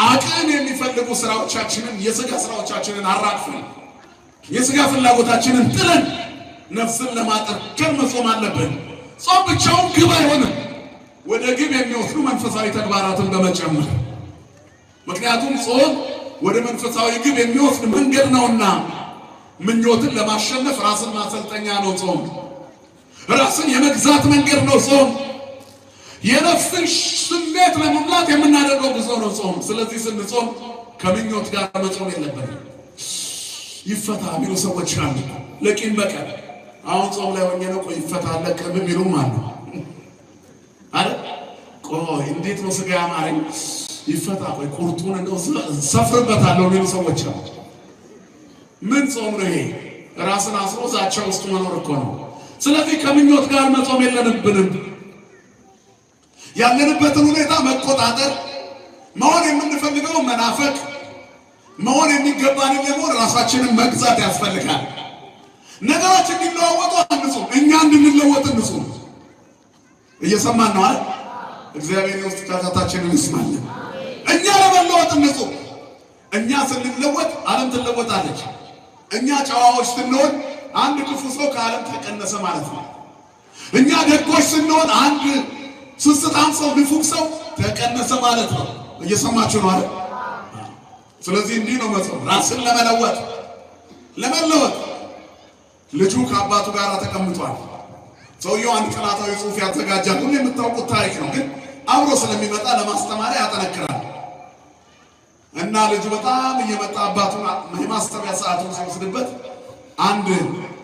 አቅም የሚፈልጉ ስራዎቻችንን፣ የስጋ ስራዎቻችንን አራግፈን የስጋ ፍላጎታችንን ጥለን ነፍስን ለማጠንከር መጾም አለብን። ጾም ብቻውን ግብ አይሆንም፣ ወደ ግብ የሚወስዱ መንፈሳዊ ተግባራትን በመጨመር። ምክንያቱም ጾም ወደ መንፈሳዊ ግብ የሚወስድ መንገድ ነውና፣ ምኞትን ለማሸነፍ ራስን ማሰልጠኛ ነው ጾም። ራስን የመግዛት መንገድ ነው ጾም። የነፍስን ስሜት ለመሙላት የምናደርገው ጉዞ ነው ጾም። ስለዚህ ስንጾም ከምኞት ጋር መጾም የለብንም። ይፈታ የሚሉ ሰዎች አሉ፣ ለቂም በቀል። አሁን ጾም ላይ ሆኜ ነው ቆይ ይፈታ ለቀም የሚሉም አሉ አይደል? ቆይ እንዴት ነው ስጋ ያማረኝ ይፈታ፣ ቆይ ቁርጡን እንደው ሰፍርበታለሁ የሚሉ ሰዎች አሉ። ምን ጾም ነው ይሄ? ራስን አስሮ ዛቻ ውስጥ መኖር እኮ ነው። ስለዚህ ከምኞት ጋር መጾም የለብንም። ያለንበትን ሁኔታ መቆጣጠር፣ መሆን የምንፈልገው መናፈቅ፣ መሆን የሚገባንን ለመሆን ራሳችንን መግዛት ያስፈልጋል። ነገሮች እንዲለዋወጡ አንጹም፣ እኛ እንድንለወጥ እንጹም። እየሰማን ነው አይደል? እግዚአብሔር የውስጥ ጫጫታችንን ይስማልን። እኛ ለመለወጥ እንጹም። እኛ ስንለወጥ ዓለም ትለወጣለች። እኛ ጨዋዎች ስንሆን አንድ ክፉ ሰው ከዓለም ተቀነሰ ማለት ነው። እኛ ደጎች ስንሆን አንድ ስስታም ሰው፣ ንፉግ ሰው ተቀነሰ ማለት ነው። እየሰማችሁ ነው አይደል? ስለዚህ እንዲህ ነው መጾም፣ ራስን ለመለወጥ። ልጁ ከአባቱ ጋር ተቀምጧል። ሰውየው አንድ ጥናታዊ ጽሑፍ ያዘጋጃል። ሁሉ የምታውቁት ታሪክ ነው፣ ግን አብሮ ስለሚመጣ ለማስተማሪያ ያጠነክራል። እና ልጁ በጣም እየመጣ አባቱን የማስተቢያ ሰዓቱን ሲወስድበት አንድ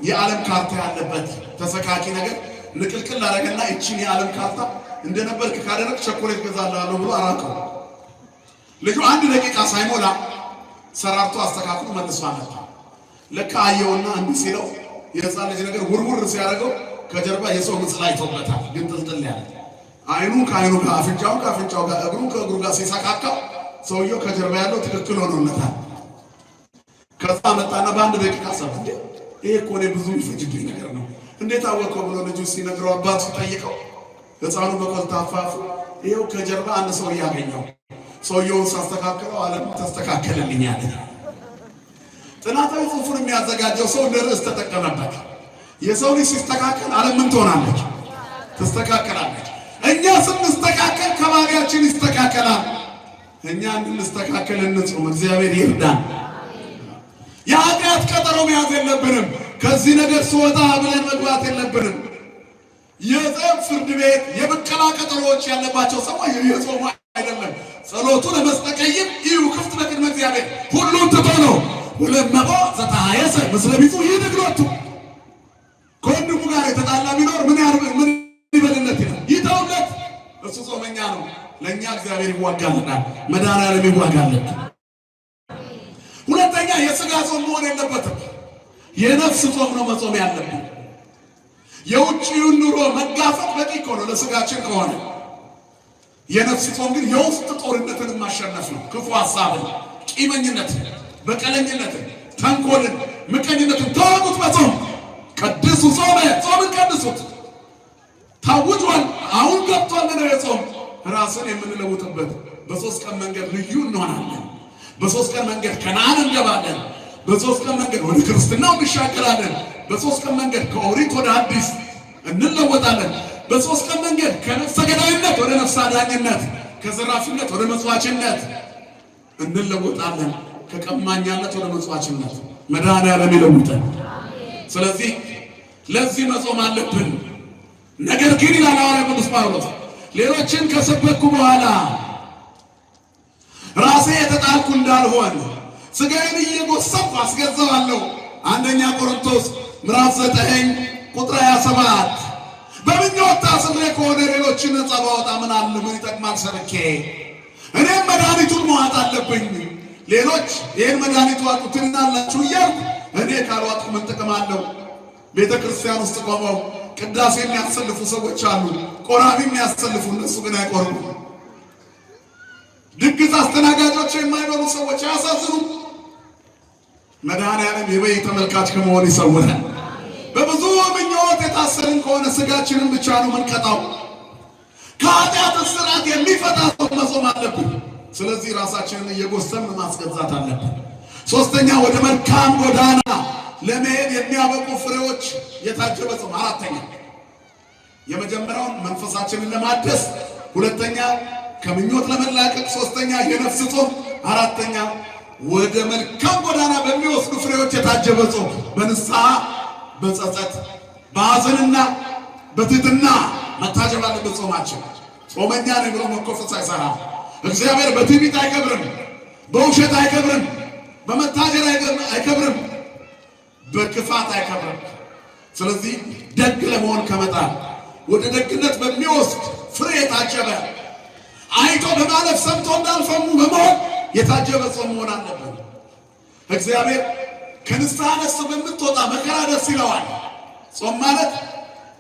የዓለም ካርታ ያለበት ተሰካኪ ነገር ንቅልቅል አደረገና እቺን የዓለም ካርታ እንደነበርክ ካደረግ ቸኮሌት ገዛልሃለሁ ብሎ አራቀው። ልጁ 1 ደቂቃ ሳይሞላ ሰራርቶ አስተካክሎ መልሶ አመጣ። ለካ አየውና እንዲህ ሲለው የሕፃን ልጅ ነገር ውርውር ሲያደርገው ከጀርባ የሰው ምስል አይቶበታል። ግን ጥልጥል ያለ አይኑ ከአይኑ ጋር፣ አፍንጫው ከአፍንጫው ጋር፣ እግሩ ከእግሩ ጋር ሲሰካካው ሰውየው ከጀርባ ያለው ትክክል ሆኖለታል። ከዛ መጣና በ1 ደቂቃ ሰባ እንዴ ይሄ እኮ እኔ ብዙ ይፈጅብኝ ነገር ነው እንዴት አወቀው ብሎ ልጁ ሲነግረው አባቱ ጠይቀው ሕፃኑ በቆልጣፋ ይሄው ከጀርባ አንድ ሰው ያገኘው ሰውየውን ሳስተካክለው ዓለም ተስተካከለልኝ አለ። ጥናታዊ ጽሑፉን የሚያዘጋጀው ሰው ለርዕስ ተጠቀመበት። የሰው ልጅ ሲስተካከል ዓለም ምን ትሆናለች? ትስተካከላለች። እኛ ስንስተካከል ከባቢያችን ይስተካከላል። እኛ እንድንስተካከል እንጹም። እግዚአብሔር ይርዳን። የኃጢአት ቀጠሮ መያዝ የለብንም። ከዚህ ነገር ስወጣ ብለን መግባት የለብንም። የጸብ ፍርድ ቤት፣ የብቀላ ቀጠሮዎች ያለባቸው ሰዎች የጾሙ አይደለም። ጸሎቱ ለመስጠቀይም ይሁ ክፍት በቅድመ እግዚአብሔር ሁሉን ትቶ ነው። ወለመቦ ዘታየሰ ምስለ ቢጹ ይድግሎቱ ከወንድሙ ጋር የተጣላ ቢኖር ምን ይበልለት ይላል፣ ይተውለት። እሱ ጾመኛ ነው። ለእኛ እግዚአብሔር ይዋጋልናል፣ መድኃኔዓለም ይዋጋልን። ሁለተኛ የሥጋ ጾም መሆን የለበትም። የነፍስ ጾም ነው መጾም ያለብን። የውጭውን ኑሮ መጋፈጥ በቂ እኮ ነው ለሥጋችን ከሆነ። የነፍስ ጾም ግን የውስጥ ጦርነትን ማሸነፍ ነው። ክፉ ሐሳብን፣ ቂመኝነትን፣ በቀለኝነትን፣ ተንኮልን፣ ምቀኝነትን ተዋጉት በጾም ቀድሱ ጾመ፣ ጾምን ቀድሱት ታውጇል። አሁን ገብቷል ነው የጾም ራስን የምንለውጥበት። በ3 ቀን መንገድ ልዩ እንሆናለን። በ3 ቀን መንገድ ከነዓን እንገባለን። በ3 ቀን መንገድ ወደ ክርስትናው እንሻገራለን። በ3 ቀን መንገድ ከኦሪት ወደ አዲስ እንለወጣለን። በሶስት ቀን መንገድ ከነፍሰ ገዳይነት ወደ ነፍሰ አዳኝነት፣ ከዘራፊነት ወደ መጽዋችነት እንለወጣለን። ከቀማኛነት ወደ መጽዋችነት መድኃኔዓለም ይለውጠን። ስለዚህ ለዚህ መጾም አለብን። ነገር ግን ይላል ሐዋርያው ቅዱስ ጳውሎስ ሌሎችን ከሰበኩ በኋላ ራሴ የተጣልኩ እንዳልሆን ሥጋዬን እየጎሰምኩ አስገዛዋለሁ። አንደኛ ቆሮንቶስ ምዕራፍ 9 ቁጥር 27 በምኞት ታስሬ ከሆነ ሌሎችን ነፃ ባወጣ ምን አለ? ምን ይጠቅማል ሰብኬ? እኔም መድኃኒቱን መዋጥ አለብኝ። ሌሎች ይህን መድኃኒት ዋጡ ትናላችሁ እያልኩ እኔ ካልዋጥኩ ምን ጥቅም አለው? ቤተ ክርስቲያን ውስጥ ቆመው ቅዳሴ የሚያሰልፉ ሰዎች አሉ፣ ቆራቢ የሚያሰልፉ፣ እነሱ ግን አይቆርቡ። ድግስ አስተናጋጆች የማይበሉ ሰዎች አያሳዝኑም? መድኃኔዓለም የበይ ተመልካች ከመሆን ይሰውረን። በብዙ ምኞት የታሰርን ከሆነ ሥጋችንን ብቻ ነው ምንቀጣው። ከኃጢአት እስራት የሚፈታ ሰው መጾም አለብን። ስለዚህ ራሳችንን እየጎሰምን ማስገዛት አለብን። ሶስተኛ ወደ መልካም ጎዳና ለመሄድ የሚያበቁ ፍሬዎች የታጀበ ጾም። አራተኛ የመጀመሪያውን መንፈሳችንን ለማደስ፣ ሁለተኛ ከምኞት ለመላቀቅ፣ ሶስተኛ የነፍስ ጾም፣ አራተኛ ወደ መልካም ጎዳና በሚወስዱ ፍሬዎች የታጀበ ጾም። በንስሐ በጸጸት በሐዘንና በትሕትና መታጀብ አለበት ጾማችን። ጾመኛ ነኝ ብሎ መኮፈስ አይሰራም። እግዚአብሔር በትዕቢት አይከብርም፣ በውሸት አይከብርም፣ በመታጀር አይከብርም፣ በክፋት አይከብርም። ስለዚህ ደግ ለመሆን ከመጣር ወደ ደግነት በሚወስድ ፍሬ የታጀበ አይቶ በማለፍ ሰምቶ እንዳልፈሙ በመሆን የታጀበ ጾም መሆን አለበት። እግዚአብሔር ከንስሐ ነፍስ በምትወጣ መከራ ደስ ይለዋል። ጾም ማለት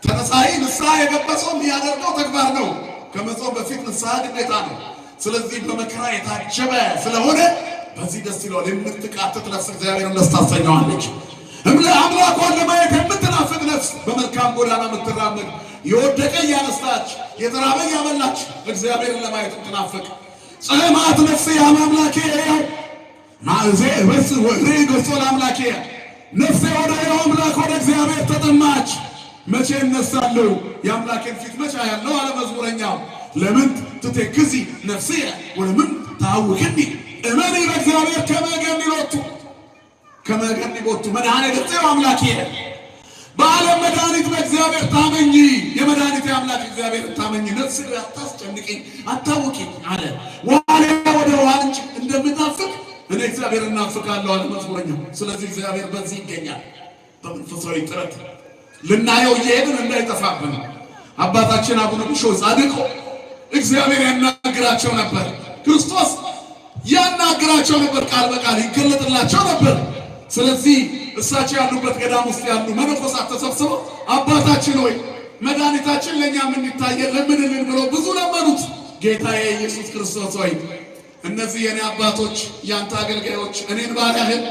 ተነሳይ ንስሐ የገባ ሰው የሚያደርገው ተግባር ነው። ከመጾም በፊት ንስሐ ግዴታ ነው። ስለዚህ በመከራ የታጀበ ስለሆነ በዚህ ደስ ይለዋል። የምትቃትት ነፍስ እግዚአብሔርን ደስ ታሰኘዋለች። አምላኳን ለማየት የምትናፍቅ ነፍስ በመልካም ጎዳና የምትራመድ የወደቀ እያነሳች የተራበ እያበላች እግዚአብሔርን ለማየት የምትናፍቅ ጸማት ነፍሴ አምላኬ ያው ማእዜ በስ ወሬ ገጾ ለአምላኬ ነፍሴ ወደ አምላክ ወደ እግዚአብሔር ተጠማች። መቼ እነሳለሁ የአምላኬን ፊት መቼ ያለው አለ መዝሙረኛው። ለምን ትተክዚ ነፍሴ ወለምን ታውክኒ እመኒ በእግዚአብሔር ከመገን ይሎቱ ከመገን ይቦቱ መድኃኔ ገጽ አምላኬ በዓለም መድኃኒት በእግዚአብሔር ታመኝ። የመድኃኒት አምላክ እግዚአብሔር ታመኝ። ነፍስ አታስጨንቅኝ አታውቂኝ አለ። ዋልያ ወደ ዋንጭ እንደምናፍቅ እኔ እግዚአብሔር እናፍቃለሁ አለ መዝሙረኛው። ስለዚህ እግዚአብሔር በዚህ ይገኛል። በመንፈሳዊ ጥረት ልናየው እየሄድን እንዳይጠፋብን አባታችን አቡነ ቢሾይ ጻድቁ እግዚአብሔር ያናግራቸው ነበር። ክርስቶስ ያናግራቸው ነበር። ቃል በቃል ይገለጥላቸው ነበር። ስለዚህ እሳቸው ያሉበት ገዳም ውስጥ ያሉ መነኮሳት ተሰብስበው አባታችን ሆይ መድኃኒታችን ለእኛ ምን ይታየን ለምንልን ብለው ብዙ ለመኑት። ጌታዬ ኢየሱስ ክርስቶስ ሆይ እነዚህ የኔ አባቶች ያንተ አገልጋዮች እኔን ባሪያህን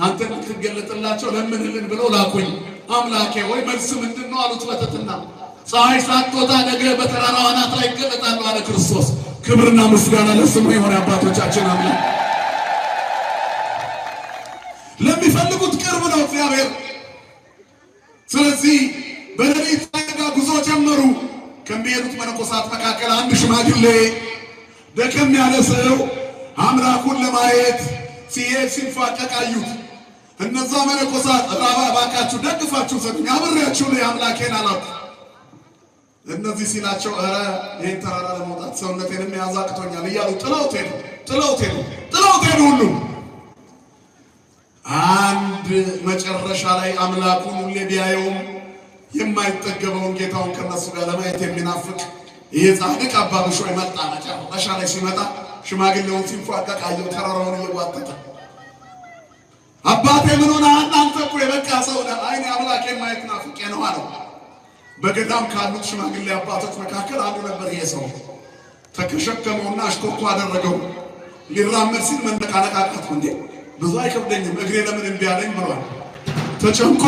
አንተ እንድትገለጥላቸው ለምንልን ብለው ላኩኝ። አምላኬ ሆይ መልስ ምንድን ነው አሉት በትሕትና። ፀሐይ ሳትወጣ ነገ በተራራው አናት ላይ ይገለጣሉ አለ ክርስቶስ። ክብርና ምስጋና ለስሙ የሆነ አባቶቻችን አምላክ ለሚፈልጉት ቅርብ ነው እግዚአብሔር። ስለዚህ በሌሊት ጉዞ ጀመሩ። ከሚሄዱት መነኮሳት መካከል አንድ ሽማግሌ ደከም ያለ ሰው አምላኩን ለማየት ሲሄድ ሲንፏቀቅ አዩት። እነዛ መነኮሳት እባካችሁ ደግፋችሁ ሰዱኝ አብሬያችሁ ላይ አምላኬን አላኩ። እነዚህ ሲላቸው ኧረ ይህን ተራራ ለመውጣት ሰውነቴንም ያዛቅቶኛል እያሉ ጥለውት ሄዱ ሁሉ። አንድ መጨረሻ ላይ አምላኩን ሁሌ ቢያየውም የማይጠገበውን ጌታውን ከነሱ ጋር ለማየት የሚናፍቅ ይህ ጻድቅ አባ ቢሾይ መጣ። መጨረሻ ላይ ሲመጣ ሽማግሌውን ሲንፏቀቅ አየው፣ ተራራውን እየዋጠጠ። አባቴ ምን ሆነ? አንተ እኮ የበቃ ሰው ነህ። አይኔ አምላኬን ማየት ናፍቄ ነው አለው። በገዳም ካሉት ሽማግሌ አባቶች መካከል አንዱ ነበር። ይሄ ሰው ተከሸከመውና አሽኮኮ አደረገው። ሊራመድ ሲል መነቃነቃቀት እንዴ ብዙ አይከብደኝም እግሬ ለምን እምቢ አለኝ ብሏል። ተጨንቆ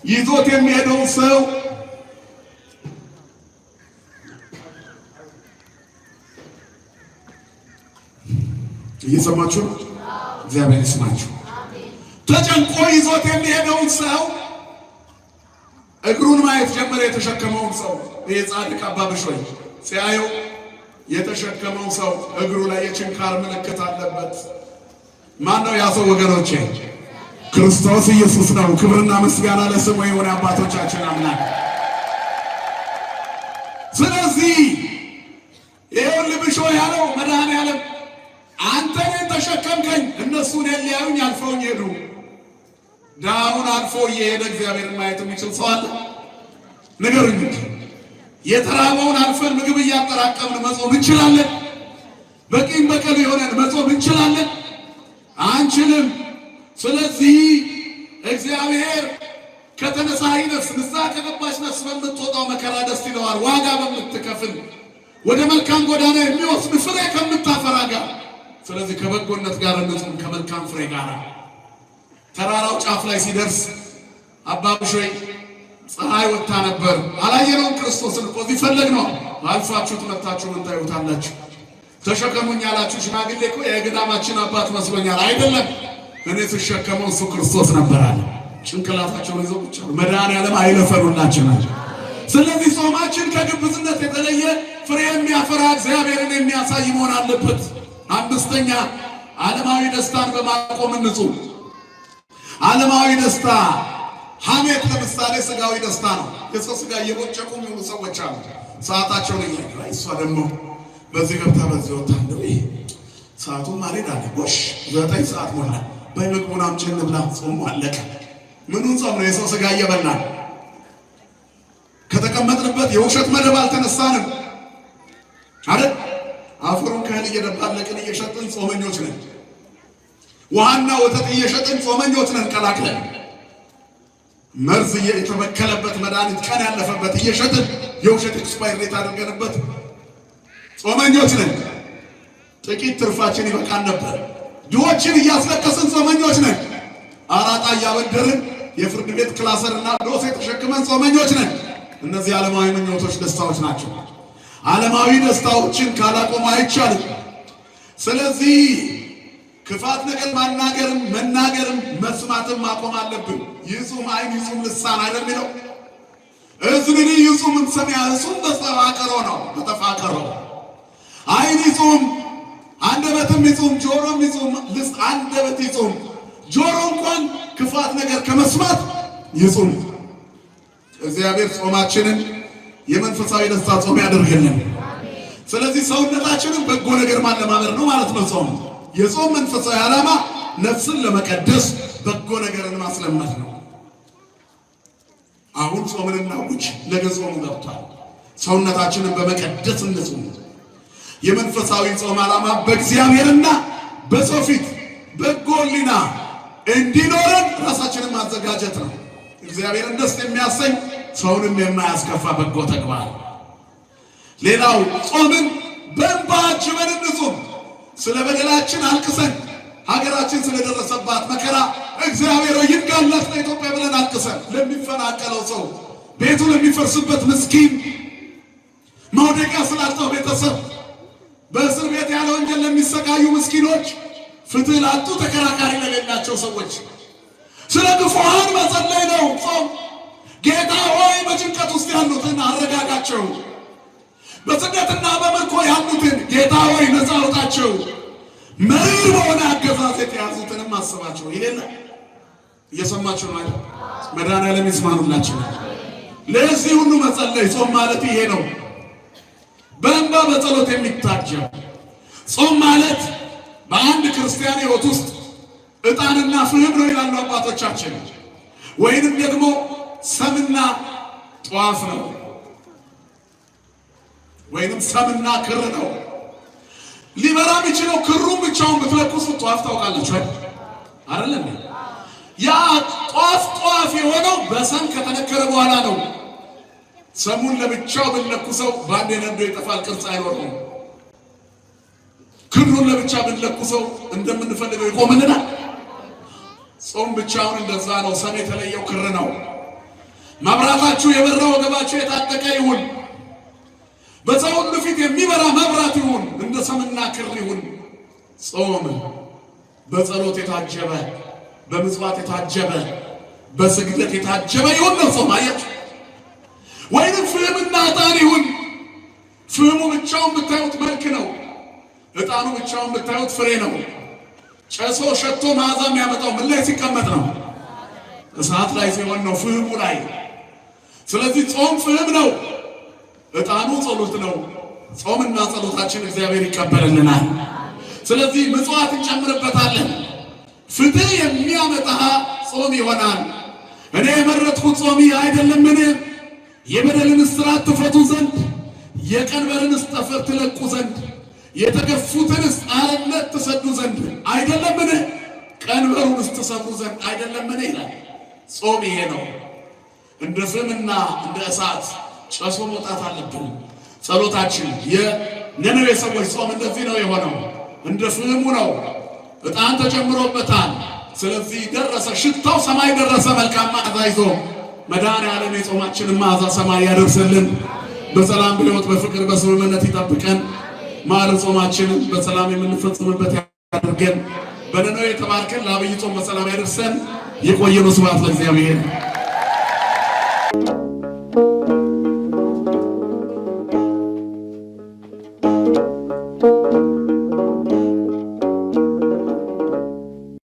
ይዞት የሚሄደው ሰው እየሰማችሁ እግዚአብሔር ይስማችሁ። ተጨንቆ ይዞት የሚሄደው ሰው እግሩን ማየት ጀመረ። የተሸከመውን ሰው ይህ ጻድቅ አባ ብሾይ ሲያየው የተሸከመው ሰው እግሩ ላይ የችንካር ምልክት አለበት። ማን ነው ያ ሰው ወገኖቼ? ክርስቶስ ኢየሱስ ነው። ክብርና ምስጋና ለስሙ ይሁን አባቶቻችን አምላክ። ስለዚህ ይኸውልህ ብሾይ ያለው መድኃኔዓለም አንተ እኔን ተሸከምከኝ፣ እነሱ እኔን ሊያዩኝ አልፈውኝ ሄዱ። ዳውን አልፎ እየሄደ እግዚአብሔርን ማየት የሚችል ሰው አለ? ንገሩኝ እንጂ። የተራበውን አልፈን ምግብ እያጠራቀምን መጾም እንችላለን? በቂም በቀል የሆነን መጾም እንችላለን? አንችልም። ስለዚህ እግዚአብሔር ከተነሳይ ነፍስ ንስሐ ከገባች ነፍስ በምትወጣው መከራ ደስ ይለዋል፣ ዋጋ በምትከፍል ወደ መልካም ጎዳና የሚወስድ ፍሬ ከምታፈራ ጋር። ስለዚህ ከበጎነት ጋር እንጹም፣ ከመልካም ፍሬ ጋር። ተራራው ጫፍ ላይ ሲደርስ አባ ብሾይ ፀሐይ ወጥታ ነበር። አላየነውም ክርስቶስን እኮ እዚህ ፈለግ ነው። አልፋችሁት መጥታችሁ ምን ታዩታላችሁ? ተሸከሙኝ ያላችሁ ሽማግሌ እኮ የገዳማችን አባት መስሎኛል። አይደለም፣ እኔ ስሸከመው እሱ ክርስቶስ ነበር አለ። ጭንቅላታቸውን ይዘው ብቻ መድኃኔዓለም አይለፈኑላችሁ ናቸው። ስለዚህ ጾማችን ከግብዝነት የተለየ ፍሬ የሚያፈራ እግዚአብሔርን የሚያሳይ መሆን አለበት። አምስተኛ ዓለማዊ ደስታን በማቆም እንጹም። ዓለማዊ ደስታ ሐሜት ለምሳሌ ስጋዊ ደስታ ነው። የሰው ስጋ እየቦጨቁ የሚውሉ ሰዎች አሉ። ሰዓታቸውን እያዩ እሷ ደግሞ በዚህ ገብታ በዚህ ወጣ እንደው ሰዓቱን ማለት አለ ጎሽ 9 ሰዓት ሞላ በምግቡን አምጪን ብላ ጾሙ አለቀ። ምኑን ጾም ነው? የሰው ስጋ እየበላን ከተቀመጥንበት የውሸት መደብ አልተነሳንም አይደል? አፈሩን ከህል እየደባለቅን እየሸጥን ጾመኞች ነን። ውሃና ወተት እየሸጥን ጾመኞች ነን። ቀላቅለን መርዝ የተበከለበት መድኃኒት ቀን ያለፈበት እየሸጥን የውሸት ኤክስፓየር ዴት አድርገንበት ጾመኞች ነን። ጥቂት ትርፋችን ይበቃን ነበር። ድሆችን እያስለቀስን ጾመኞች ነን። አራጣ እያበደርን የፍርድ ቤት ክላሰርና ዶሴ ተሸክመን ጾመኞች ነን። እነዚህ ዓለማዊ ምኞቶች ደስታዎች ናቸው። ዓለማዊ ደስታዎችን ካላቆሙ አይቻልም። ስለዚህ ክፋት ነገር ማናገርም መናገርም መስማትም ማቆም አለብን። ይጹም ዓይን ይጹም ልሳን አይደል የሚለው? እዝንኒ ይጹም እምሰሚዐ እጹም በተፋቀሮ ነው። በተፋቀሮ ዓይን ይጹም፣ አንደበትም ይጹም፣ ጆሮም ይጹም። አንደበት ይጹም፣ ጆሮ እንኳን ክፋት ነገር ከመስማት ይጹም። እግዚአብሔር ጾማችንን የመንፈሳዊ ደስታ ጾም ያደርግልን። ስለዚህ ሰውነታችንን በጎ ነገር ማለማመድ ነው ማለት ነው ጾም። የጾም መንፈሳዊ ዓላማ ነፍስን ለመቀደስ በጎ ነገርን ማስለመድ ነው። አሁን ጾምንና ውጭ ነገ ጾሙ ገብቷል። ሰውነታችንን በመቀደስ እንጹም። የመንፈሳዊ ጾም ዓላማ በእግዚአብሔርና በሰው ፊት በጎ ሕሊና እንዲኖረን ራሳችንን ማዘጋጀት ነው። እግዚአብሔርን ደስ የሚያሰኝ ሰውንም የማያስከፋ በጎ ተግባር። ሌላው ጾምን በእንባ አጅበን እንጹም። ስለ በደላችን አልቅሰን ሀገራችን ስለደረሰባት መከራ እግዚአብሔር ይንጋላት ለኢትዮጵያ ብለን አልቅሰን ለሚፈናቀለው ሰው፣ ቤቱ ለሚፈርስበት ምስኪን፣ መውደቂያ ስላጣው ቤተሰብ፣ በእስር ቤት ያለ ወንጀል ለሚሰቃዩ ምስኪኖች፣ ፍትህ ላጡ ተከራካሪ ለሌላቸው ሰዎች ስለ ግፉዓን መጸለይ ነው ጾም። ጌታ ሆይ በጭንቀት ውስጥ ያሉትን አረጋጋቸው። በስደትና በምርኮ ያሉትን ጌታ ሆይ ነፃ አውጣቸው። መሪር በሆነ አገዛዝ የተያዙትንም አስባቸው። ይሌላ እየሰማችሁ ነው አይደል? መድኃኔዓለም ይስማኑላችሁ። ለዚህ ሁሉ መጸለይ ጾም ማለት ይሄ ነው። በእንባ በጸሎት የሚታጀብ ጾም ማለት በአንድ ክርስቲያን ሕይወት ውስጥ ዕጣንና ፍህም ነው ይላሉ አባቶቻችን። ወይንም ደግሞ ሰምና ጧፍ ነው፣ ወይንም ሰምና ክር ነው። ሊበራ የሚችለው ክሩን ብቻውን ብትለኩሱት ጧፍ ታውቃላችሁ አይደል? ያ ጧፍ የሆነው በሰም ከተነከረ በኋላ ነው። ሰሙን ለብቻው ብንለኩሰው በአንድ ነዶ ይጠፋል፣ ቅርጽ አይኖርም። ክሩን ለብቻ ብንለኩሰው እንደምንፈልገው ይቆምልናል። ጾም ብቻውን እንደዛ ነው። ሰም የተለየው ክር ነው። መብራታችሁ የበራ ወገባችሁ የታጠቀ ይሁን። በሰው ሁሉ ፊት የሚበራ መብራት ይሁን፣ እንደ ሰምና ክር ይሁን። ጾም በጸሎት የታጀበ በምጽዋት የታጀበ በስግደት የታጀበ ይሁን ነው ጾም። አያችሁ ወይንም ፍህምና ዕጣን ይሁን። ፍህሙ ብቻውን ብታዩት መልክ ነው። ዕጣኑ ብቻውን ብታዩት ፍሬ ነው። ጨሶ ሸቶ መዓዛ የሚያመጣው ምን ላይ ሲቀመጥ ነው? እሳት ላይ ሲሆን ነው፣ ፍህሙ ላይ። ስለዚህ ጾም ፍህም ነው፣ ዕጣኑ ጸሎት ነው። ጾምና ጸሎታችን እግዚአብሔር ይቀበልልናል። ስለዚህ ምጽዋት እንጨምርበታለን። ፍትህ የሚያመጣ ጾም ይሆናል። እኔ የመረጥኩት ጾም አይደለምን? የበደልን እስራት ትፈቱ ዘንድ፣ የቀንበርንስ ጠፍር ትለቁ ዘንድ፣ የተገፉትንስ አርነት ትሰዱ ዘንድ አይደለምን? ቀንበሩንስ ትሰብሩ ዘንድ አይደለምን? ይላል። ጾም ይሄ ነው። እንደ ፍምና እንደ እሳት ጨሶ መውጣት አለብን። ጸሎታችን የነነዌ ሰዎች ጾም እንደዚህ ነው የሆነው። እንደ ፍህሙ ነው። ዕጣን ተጨምሮበታል። ስለዚህ ደረሰ፣ ሽታው ሰማይ ደረሰ። መልካም መዓዛ ይዞ መድኃኔዓለም የጾማችንን መዓዛ ሰማይ ያደርስልን። በሰላም በሕይወት በፍቅር በስምምነት ይጠብቀን። መዓለ ጾማችንን በሰላም የምንፈጽምበት ያድርገን። በነነዌ የተባርከን ለዐቢይ ጾም በሰላም ያደርሰን። የቆየነው ስብሐት ለእግዚአብሔር።